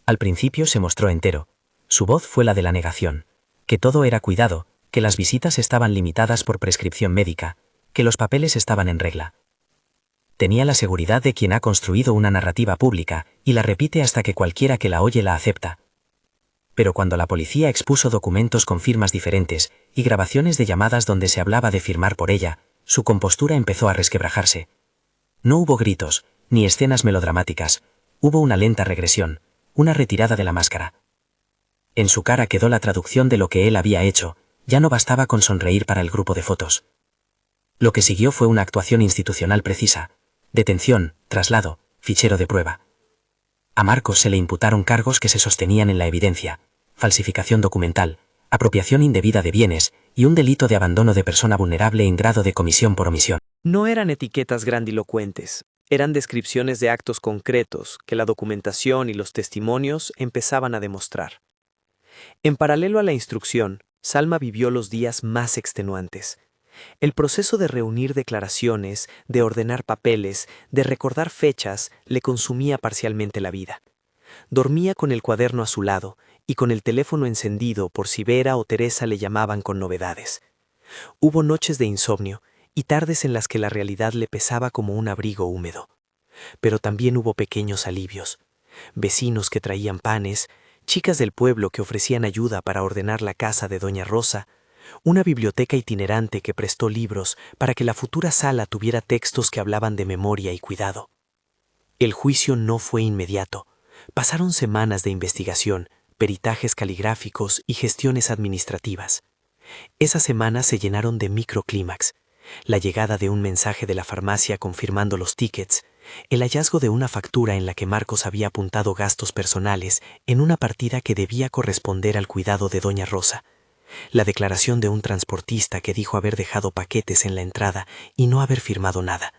Al principio se mostró entero. Su voz fue la de la negación, que todo era cuidado, que las visitas estaban limitadas por prescripción médica, que los papeles estaban en regla. Tenía la seguridad de quien ha construido una narrativa pública y la repite hasta que cualquiera que la oye la acepta. Pero cuando la policía expuso documentos con firmas diferentes y grabaciones de llamadas donde se hablaba de firmar por ella, su compostura empezó a resquebrajarse. No hubo gritos, ni escenas melodramáticas, hubo una lenta regresión, una retirada de la máscara. En su cara quedó la traducción de lo que él había hecho, ya no bastaba con sonreír para el grupo de fotos. Lo que siguió fue una actuación institucional precisa: detención, traslado, fichero de prueba. A Marcos se le imputaron cargos que se sostenían en la evidencia: falsificación documental, apropiación indebida de bienes y un delito de abandono de persona vulnerable en grado de comisión por omisión. No eran etiquetas grandilocuentes, eran descripciones de actos concretos que la documentación y los testimonios empezaban a demostrar. En paralelo a la instrucción, Salma vivió los días más extenuantes. El proceso de reunir declaraciones, de ordenar papeles, de recordar fechas, le consumía parcialmente la vida. Dormía con el cuaderno a su lado y con el teléfono encendido por si Vera o Teresa le llamaban con novedades. Hubo noches de insomnio y tardes en las que la realidad le pesaba como un abrigo húmedo. Pero también hubo pequeños alivios: vecinos que traían panes, chicas del pueblo que ofrecían ayuda para ordenar la casa de doña Rosa, una biblioteca itinerante que prestó libros para que la futura sala tuviera textos que hablaban de memoria y cuidado. El juicio no fue inmediato. Pasaron semanas de investigación, peritajes caligráficos y gestiones administrativas. Esas semanas se llenaron de microclímax: la llegada de un mensaje de la farmacia confirmando los tickets, El hallazgo de una factura en la que Marcos había apuntado gastos personales en una partida que debía corresponder al cuidado de doña Rosa. La declaración de un transportista que dijo haber dejado paquetes en la entrada y no haber firmado nada.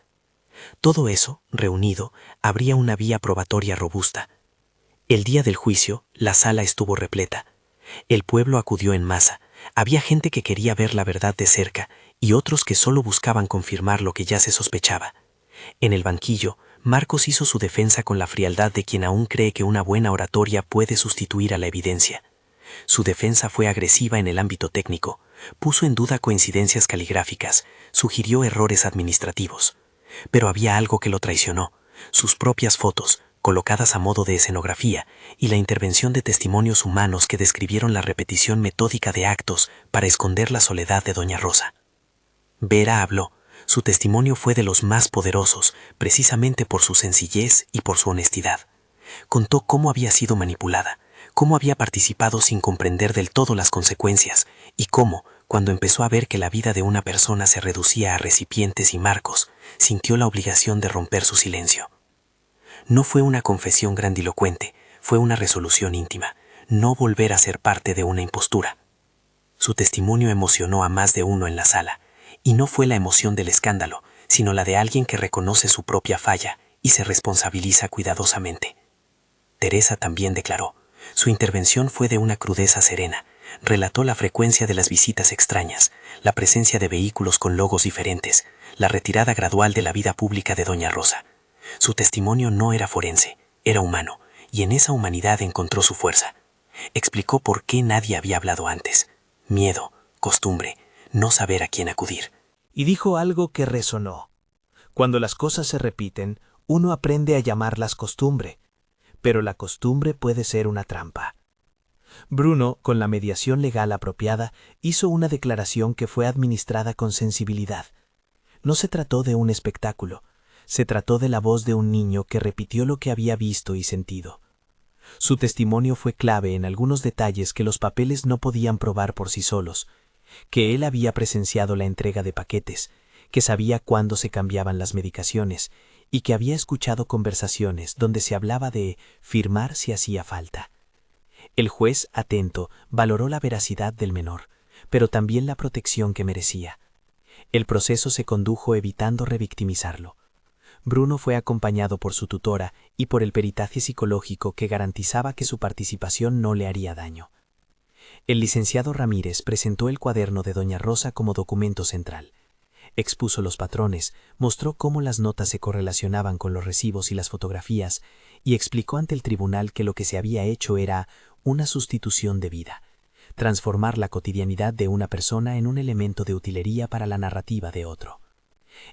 Todo eso, reunido, abría una vía probatoria robusta. El día del juicio, la sala estuvo repleta. El pueblo acudió en masa. Había gente que quería ver la verdad de cerca y otros que solo buscaban confirmar lo que ya se sospechaba. En el banquillo, Marcos hizo su defensa con la frialdad de quien aún cree que una buena oratoria puede sustituir a la evidencia. Su defensa fue agresiva en el ámbito técnico, puso en duda coincidencias caligráficas, sugirió errores administrativos. Pero había algo que lo traicionó: sus propias fotos, colocadas a modo de escenografía, y la intervención de testimonios humanos que describieron la repetición metódica de actos para esconder la soledad de doña Rosa. Vera habló. Su testimonio fue de los más poderosos, precisamente por su sencillez y por su honestidad. Contó cómo había sido manipulada, cómo había participado sin comprender del todo las consecuencias, y cómo, cuando empezó a ver que la vida de una persona se reducía a recipientes y marcos, sintió la obligación de romper su silencio. No fue una confesión grandilocuente, fue una resolución íntima: no volver a ser parte de una impostura. Su testimonio emocionó a más de uno en la sala, y no fue la emoción del escándalo, sino la de alguien que reconoce su propia falla y se responsabiliza cuidadosamente. Teresa también declaró. Su intervención fue de una crudeza serena. Relató la frecuencia de las visitas extrañas, la presencia de vehículos con logos diferentes, la retirada gradual de la vida pública de doña Rosa. Su testimonio no era forense, era humano, y en esa humanidad encontró su fuerza. Explicó por qué nadie había hablado antes: miedo, costumbre, no saber a quién acudir. Y dijo algo que resonó. Cuando las cosas se repiten, uno aprende a llamarlas costumbre, pero la costumbre puede ser una trampa. Bruno, con la mediación legal apropiada, hizo una declaración que fue administrada con sensibilidad. No se trató de un espectáculo, se trató de la voz de un niño que repitió lo que había visto y sentido. Su testimonio fue clave en algunos detalles que los papeles no podían probar por sí solos: que él había presenciado la entrega de paquetes, que sabía cuándo se cambiaban las medicaciones y que había escuchado conversaciones donde se hablaba de firmar si hacía falta. El juez, atento, valoró la veracidad del menor, pero también la protección que merecía. El proceso se condujo evitando revictimizarlo. Bruno fue acompañado por su tutora y por el peritaje psicológico que garantizaba que su participación no le haría daño. El licenciado Ramírez presentó el cuaderno de doña Rosa como documento central. Expuso los patrones, mostró cómo las notas se correlacionaban con los recibos y las fotografías, y explicó ante el tribunal que lo que se había hecho era una sustitución de vida: transformar la cotidianidad de una persona en un elemento de utilería para la narrativa de otro.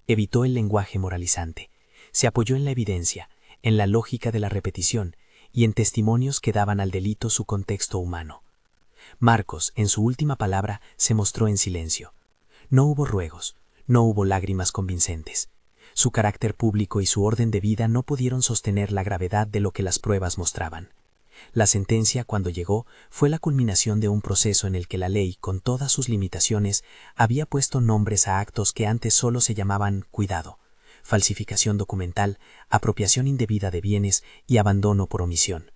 Evitó el lenguaje moralizante. Se apoyó en la evidencia, en la lógica de la repetición y en testimonios que daban al delito su contexto humano. Marcos, en su última palabra, se mostró en silencio. No hubo ruegos, no hubo lágrimas convincentes. Su carácter público y su orden de vida no pudieron sostener la gravedad de lo que las pruebas mostraban. La sentencia, cuando llegó, fue la culminación de un proceso en el que la ley, con todas sus limitaciones, había puesto nombres a actos que antes solo se llamaban cuidado, falsificación documental, apropiación indebida de bienes y abandono por omisión.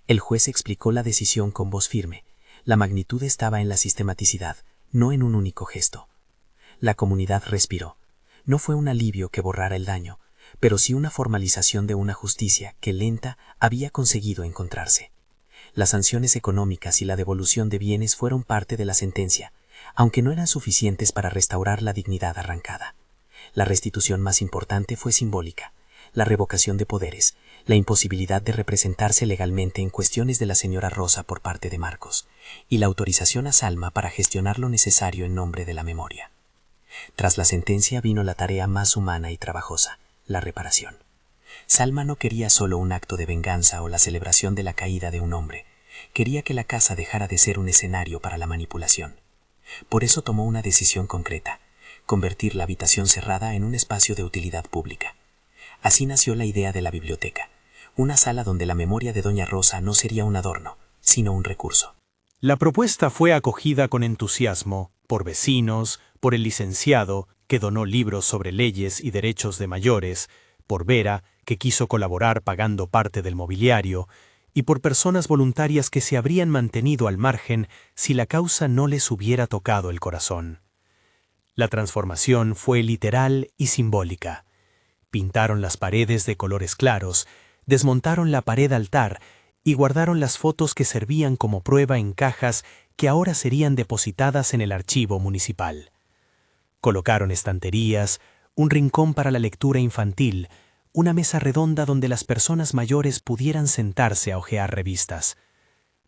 El juez explicó la decisión con voz firme. La magnitud estaba en la sistematicidad, no en un único gesto. La comunidad respiró. No fue un alivio que borrara el daño, pero sí una formalización de una justicia que lenta había conseguido encontrarse. Las sanciones económicas y la devolución de bienes fueron parte de la sentencia, aunque no eran suficientes para restaurar la dignidad arrancada. La restitución más importante fue simbólica: la revocación de poderes, la imposibilidad de representarse legalmente en cuestiones de la señora Rosa por parte de Marcos, y la autorización a Salma para gestionar lo necesario en nombre de la memoria. Tras la sentencia vino la tarea más humana y trabajosa: la reparación. Salma no quería solo un acto de venganza o la celebración de la caída de un hombre, quería que la casa dejara de ser un escenario para la manipulación. Por eso tomó una decisión concreta: convertir la habitación cerrada en un espacio de utilidad pública. Así nació la idea de la biblioteca, una sala donde la memoria de doña Rosa no sería un adorno, sino un recurso. La propuesta fue acogida con entusiasmo por vecinos, por el licenciado, que donó libros sobre leyes y derechos de mayores, por Vera, que quiso colaborar pagando parte del mobiliario, y por personas voluntarias que se habrían mantenido al margen si la causa no les hubiera tocado el corazón. La transformación fue literal y simbólica. Pintaron las paredes de colores claros, desmontaron la pared altar y guardaron las fotos que servían como prueba en cajas que ahora serían depositadas en el archivo municipal. Colocaron estanterías, un rincón para la lectura infantil, una mesa redonda donde las personas mayores pudieran sentarse a hojear revistas.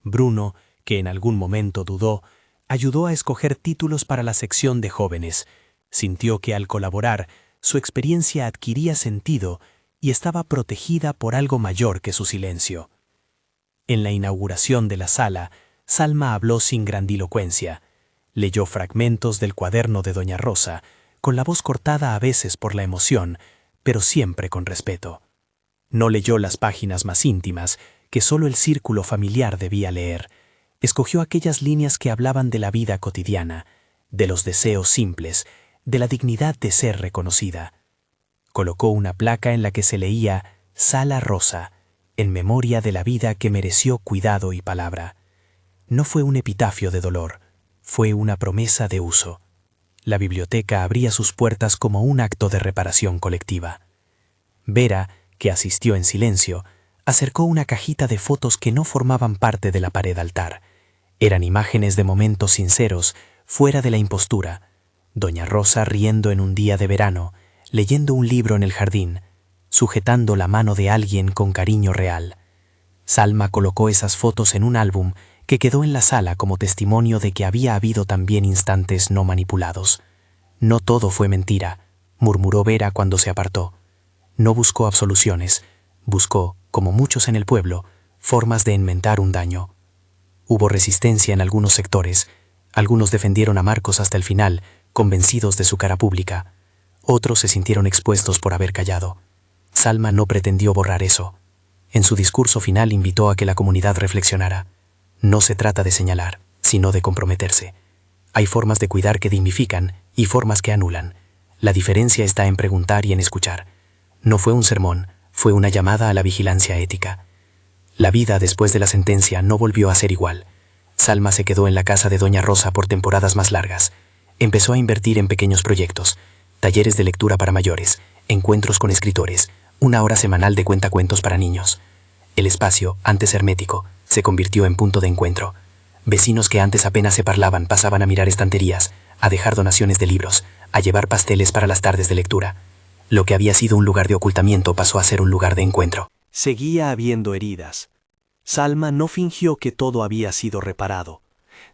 Bruno, que en algún momento dudó, ayudó a escoger títulos para la sección de jóvenes. Sintió que al colaborar, su experiencia adquiría sentido y estaba protegida por algo mayor que su silencio. En la inauguración de la sala, Salma habló sin grandilocuencia. Leyó fragmentos del cuaderno de Doña Rosa, con la voz cortada a veces por la emoción, pero siempre con respeto. No leyó las páginas más íntimas, que solo el círculo familiar debía leer. Escogió aquellas líneas que hablaban de la vida cotidiana, de los deseos simples, de la dignidad de ser reconocida. Colocó una placa en la que se leía Sala Rosa, en memoria de la vida que mereció cuidado y palabra. No fue un epitafio de dolor, fue una promesa de uso. La biblioteca abría sus puertas como un acto de reparación colectiva. Vera, que asistió en silencio, acercó una cajita de fotos que no formaban parte de la pared altar. Eran imágenes de momentos sinceros, fuera de la impostura. Doña Rosa riendo en un día de verano, leyendo un libro en el jardín, sujetando la mano de alguien con cariño real. Salma colocó esas fotos en un álbum que quedó en la sala como testimonio de que había habido también instantes no manipulados. No todo fue mentira, murmuró Vera cuando se apartó. No buscó absoluciones, buscó, como muchos en el pueblo, formas de enmendar un daño. Hubo resistencia en algunos sectores, algunos defendieron a Marcos hasta el final, convencidos de su cara pública. Otros se sintieron expuestos por haber callado. Salma no pretendió borrar eso. En su discurso final invitó a que la comunidad reflexionara. No se trata de señalar, sino de comprometerse. Hay formas de cuidar que dignifican y formas que anulan. La diferencia está en preguntar y en escuchar. No fue un sermón, fue una llamada a la vigilancia ética. La vida después de la sentencia no volvió a ser igual. Salma se quedó en la casa de Doña Rosa por temporadas más largas. Empezó a invertir en pequeños proyectos, talleres de lectura para mayores, encuentros con escritores, una hora semanal de cuentacuentos para niños. El espacio, antes hermético, se convirtió en punto de encuentro. Vecinos que antes apenas se parlaban pasaban a mirar estanterías, a dejar donaciones de libros, a llevar pasteles para las tardes de lectura. Lo que había sido un lugar de ocultamiento pasó a ser un lugar de encuentro. Seguía habiendo heridas. Salma no fingió que todo había sido reparado.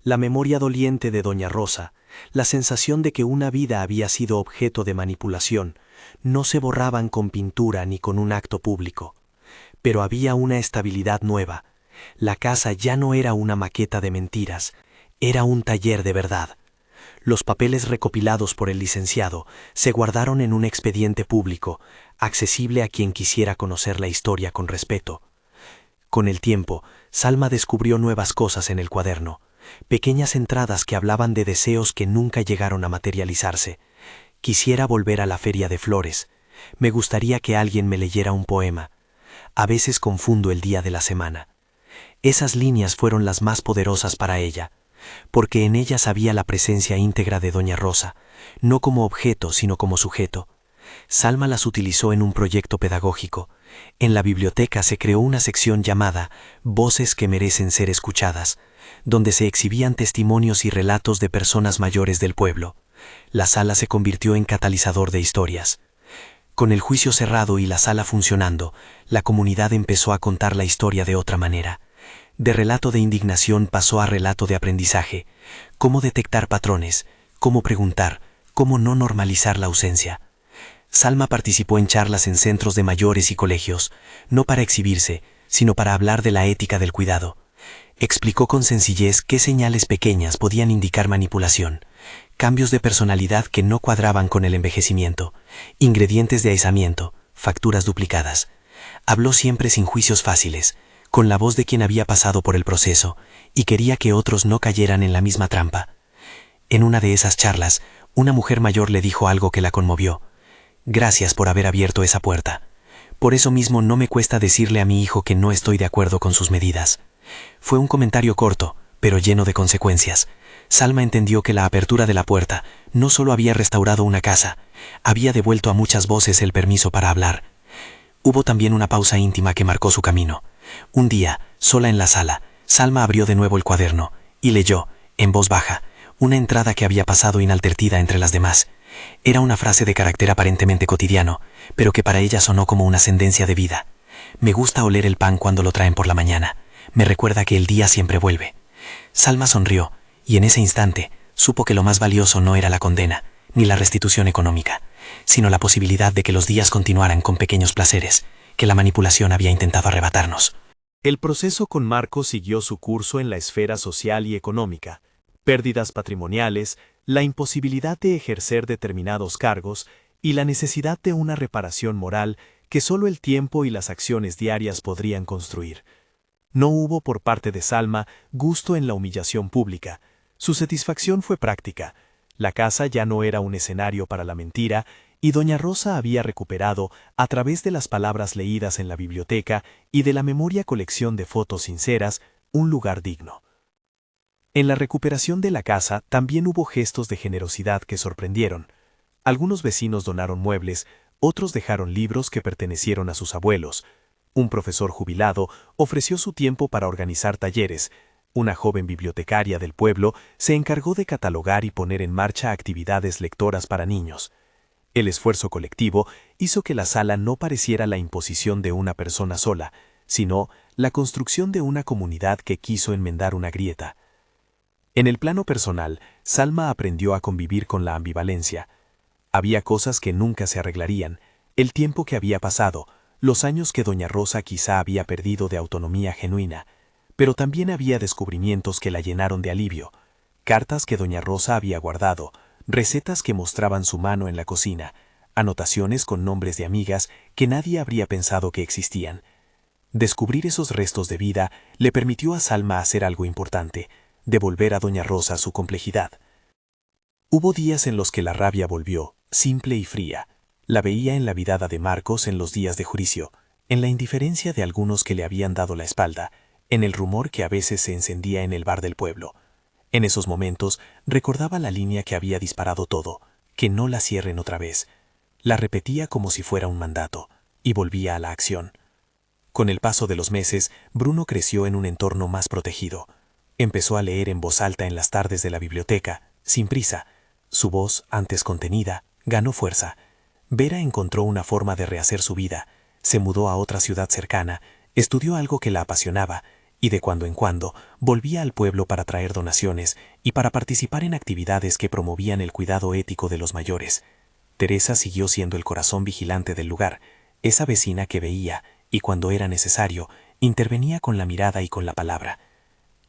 La memoria doliente de Doña Rosa, la sensación de que una vida había sido objeto de manipulación, no se borraban con pintura ni con un acto público. Pero había una estabilidad nueva. La casa ya no era una maqueta de mentiras, era un taller de verdad. Los papeles recopilados por el licenciado se guardaron en un expediente público, accesible a quien quisiera conocer la historia con respeto. Con el tiempo, Salma descubrió nuevas cosas en el cuaderno, pequeñas entradas que hablaban de deseos que nunca llegaron a materializarse. Quisiera volver a la feria de flores. Me gustaría que alguien me leyera un poema. A veces confundo el día de la semana. Esas líneas fueron las más poderosas para ella, porque en ellas había la presencia íntegra de Doña Rosa, no como objeto, sino como sujeto. Salma las utilizó en un proyecto pedagógico. En la biblioteca se creó una sección llamada Voces que merecen ser escuchadas, donde se exhibían testimonios y relatos de personas mayores del pueblo. La sala se convirtió en catalizador de historias. Con el juicio cerrado y la sala funcionando, la comunidad empezó a contar la historia de otra manera. De relato de indignación pasó a relato de aprendizaje. Cómo detectar patrones, cómo preguntar, cómo no normalizar la ausencia. Salma participó en charlas en centros de mayores y colegios, no para exhibirse, sino para hablar de la ética del cuidado. Explicó con sencillez qué señales pequeñas podían indicar manipulación, cambios de personalidad que no cuadraban con el envejecimiento, ingredientes de aislamiento, facturas duplicadas. Habló siempre sin juicios fáciles, con la voz de quien había pasado por el proceso, y quería que otros no cayeran en la misma trampa. En una de esas charlas, una mujer mayor le dijo algo que la conmovió. Gracias por haber abierto esa puerta. Por eso mismo no me cuesta decirle a mi hijo que no estoy de acuerdo con sus medidas. Fue un comentario corto, pero lleno de consecuencias. Salma entendió que la apertura de la puerta no solo había restaurado una casa, había devuelto a muchas voces el permiso para hablar. Hubo también una pausa íntima que marcó su camino. Un día, sola en la sala, Salma abrió de nuevo el cuaderno y leyó, en voz baja, una entrada que había pasado inadvertida entre las demás. Era una frase de carácter aparentemente cotidiano, pero que para ella sonó como una sentencia de vida. Me gusta oler el pan cuando lo traen por la mañana. Me recuerda que el día siempre vuelve. Salma sonrió, y en ese instante supo que lo más valioso no era la condena, ni la restitución económica, sino la posibilidad de que los días continuaran con pequeños placeres, que la manipulación había intentado arrebatarnos. El proceso con Marcos siguió su curso en la esfera social y económica. Pérdidas patrimoniales, la imposibilidad de ejercer determinados cargos y la necesidad de una reparación moral que solo el tiempo y las acciones diarias podrían construir. No hubo por parte de Salma gusto en la humillación pública. Su satisfacción fue práctica. La casa ya no era un escenario para la mentira y doña Rosa había recuperado, a través de las palabras leídas en la biblioteca y de la memoria colección de fotos sinceras, un lugar digno. En la recuperación de la casa también hubo gestos de generosidad que sorprendieron. Algunos vecinos donaron muebles, otros dejaron libros que pertenecieron a sus abuelos. Un profesor jubilado ofreció su tiempo para organizar talleres. Una joven bibliotecaria del pueblo se encargó de catalogar y poner en marcha actividades lectoras para niños. El esfuerzo colectivo hizo que la sala no pareciera la imposición de una persona sola, sino la construcción de una comunidad que quiso enmendar una grieta. En el plano personal, Salma aprendió a convivir con la ambivalencia. Había cosas que nunca se arreglarían, el tiempo que había pasado, los años que doña Rosa quizá había perdido de autonomía genuina, pero también había descubrimientos que la llenaron de alivio, cartas que doña Rosa había guardado, recetas que mostraban su mano en la cocina, anotaciones con nombres de amigas que nadie habría pensado que existían. Descubrir esos restos de vida le permitió a Salma hacer algo importante, devolver a doña Rosa su complejidad. Hubo días en los que la rabia volvió, simple y fría. La veía en la vidada de Marcos en los días de juicio, en la indiferencia de algunos que le habían dado la espalda, en el rumor que a veces se encendía en el bar del pueblo. En esos momentos recordaba la línea que había disparado todo, que no la cierren otra vez. La repetía como si fuera un mandato, y volvía a la acción. Con el paso de los meses, Bruno creció en un entorno más protegido. Empezó a leer en voz alta en las tardes de la biblioteca, sin prisa. Su voz, antes contenida, ganó fuerza. Vera encontró una forma de rehacer su vida, se mudó a otra ciudad cercana, estudió algo que la apasionaba, y de cuando en cuando volvía al pueblo para traer donaciones y para participar en actividades que promovían el cuidado ético de los mayores. Teresa siguió siendo el corazón vigilante del lugar, esa vecina que veía, y cuando era necesario, intervenía con la mirada y con la palabra.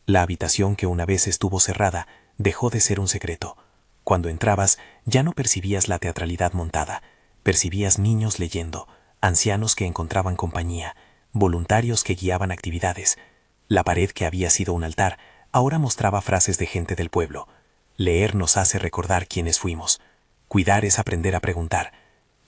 La habitación que una vez estuvo cerrada dejó de ser un secreto. Cuando entrabas, ya no percibías la teatralidad montada, percibías niños leyendo, ancianos que encontraban compañía, voluntarios que guiaban actividades. La pared que había sido un altar ahora mostraba frases de gente del pueblo. Leer nos hace recordar quiénes fuimos. Cuidar es aprender a preguntar.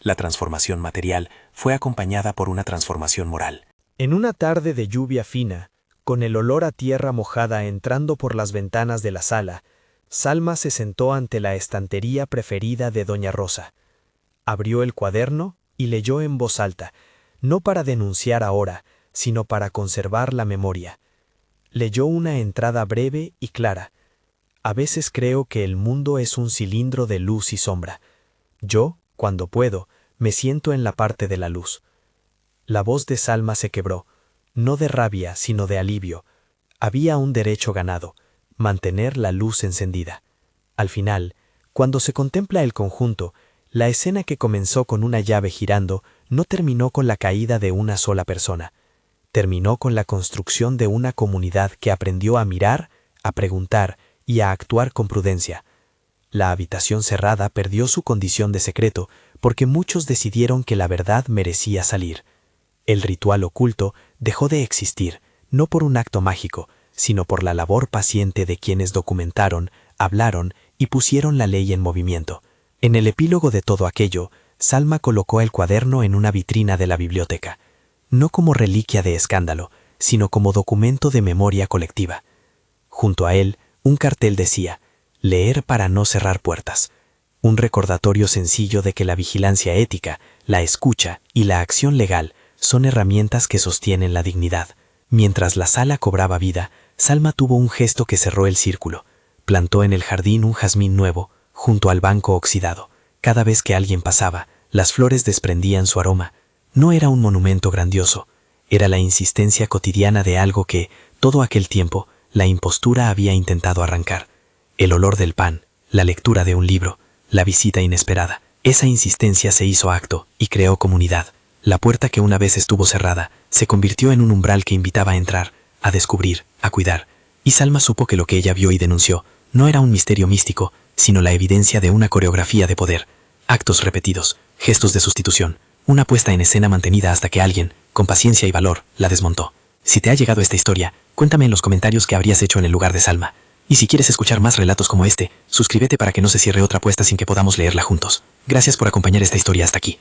La transformación material fue acompañada por una transformación moral. En una tarde de lluvia fina, con el olor a tierra mojada entrando por las ventanas de la sala, Salma se sentó ante la estantería preferida de doña Rosa. Abrió el cuaderno y leyó en voz alta, no para denunciar ahora, sino para conservar la memoria. Leyó una entrada breve y clara. A veces creo que el mundo es un cilindro de luz y sombra. Yo, cuando puedo, me siento en la parte de la luz. La voz de Salma se quebró, no de rabia, sino de alivio. Había un derecho ganado, mantener la luz encendida. Al final, cuando se contempla el conjunto, la escena que comenzó con una llave girando no terminó con la caída de una sola persona. Terminó con la construcción de una comunidad que aprendió a mirar, a preguntar y a actuar con prudencia. La habitación cerrada perdió su condición de secreto porque muchos decidieron que la verdad merecía salir. El ritual oculto dejó de existir, no por un acto mágico, sino por la labor paciente de quienes documentaron, hablaron y pusieron la ley en movimiento. En el epílogo de todo aquello, Salma colocó el cuaderno en una vitrina de la biblioteca, no como reliquia de escándalo, sino como documento de memoria colectiva. Junto a él, un cartel decía, «Leer para no cerrar puertas», un recordatorio sencillo de que la vigilancia ética, la escucha y la acción legal son herramientas que sostienen la dignidad. Mientras la sala cobraba vida, Salma tuvo un gesto que cerró el círculo. Plantó en el jardín un jazmín nuevo, junto al banco oxidado. Cada vez que alguien pasaba, las flores desprendían su aroma. No era un monumento grandioso, era la insistencia cotidiana de algo que, todo aquel tiempo, la impostura había intentado arrancar. El olor del pan, la lectura de un libro, la visita inesperada. Esa insistencia se hizo acto y creó comunidad. La puerta que una vez estuvo cerrada se convirtió en un umbral que invitaba a entrar, a descubrir, a cuidar. Y Salma supo que lo que ella vio y denunció no era un misterio místico, sino la evidencia de una coreografía de poder. Actos repetidos, gestos de sustitución, una puesta en escena mantenida hasta que alguien, con paciencia y valor, la desmontó. Si te ha llegado esta historia, cuéntame en los comentarios qué habrías hecho en el lugar de Salma. Y si quieres escuchar más relatos como este, suscríbete para que no se cierre otra puesta sin que podamos leerla juntos. Gracias por acompañar esta historia hasta aquí.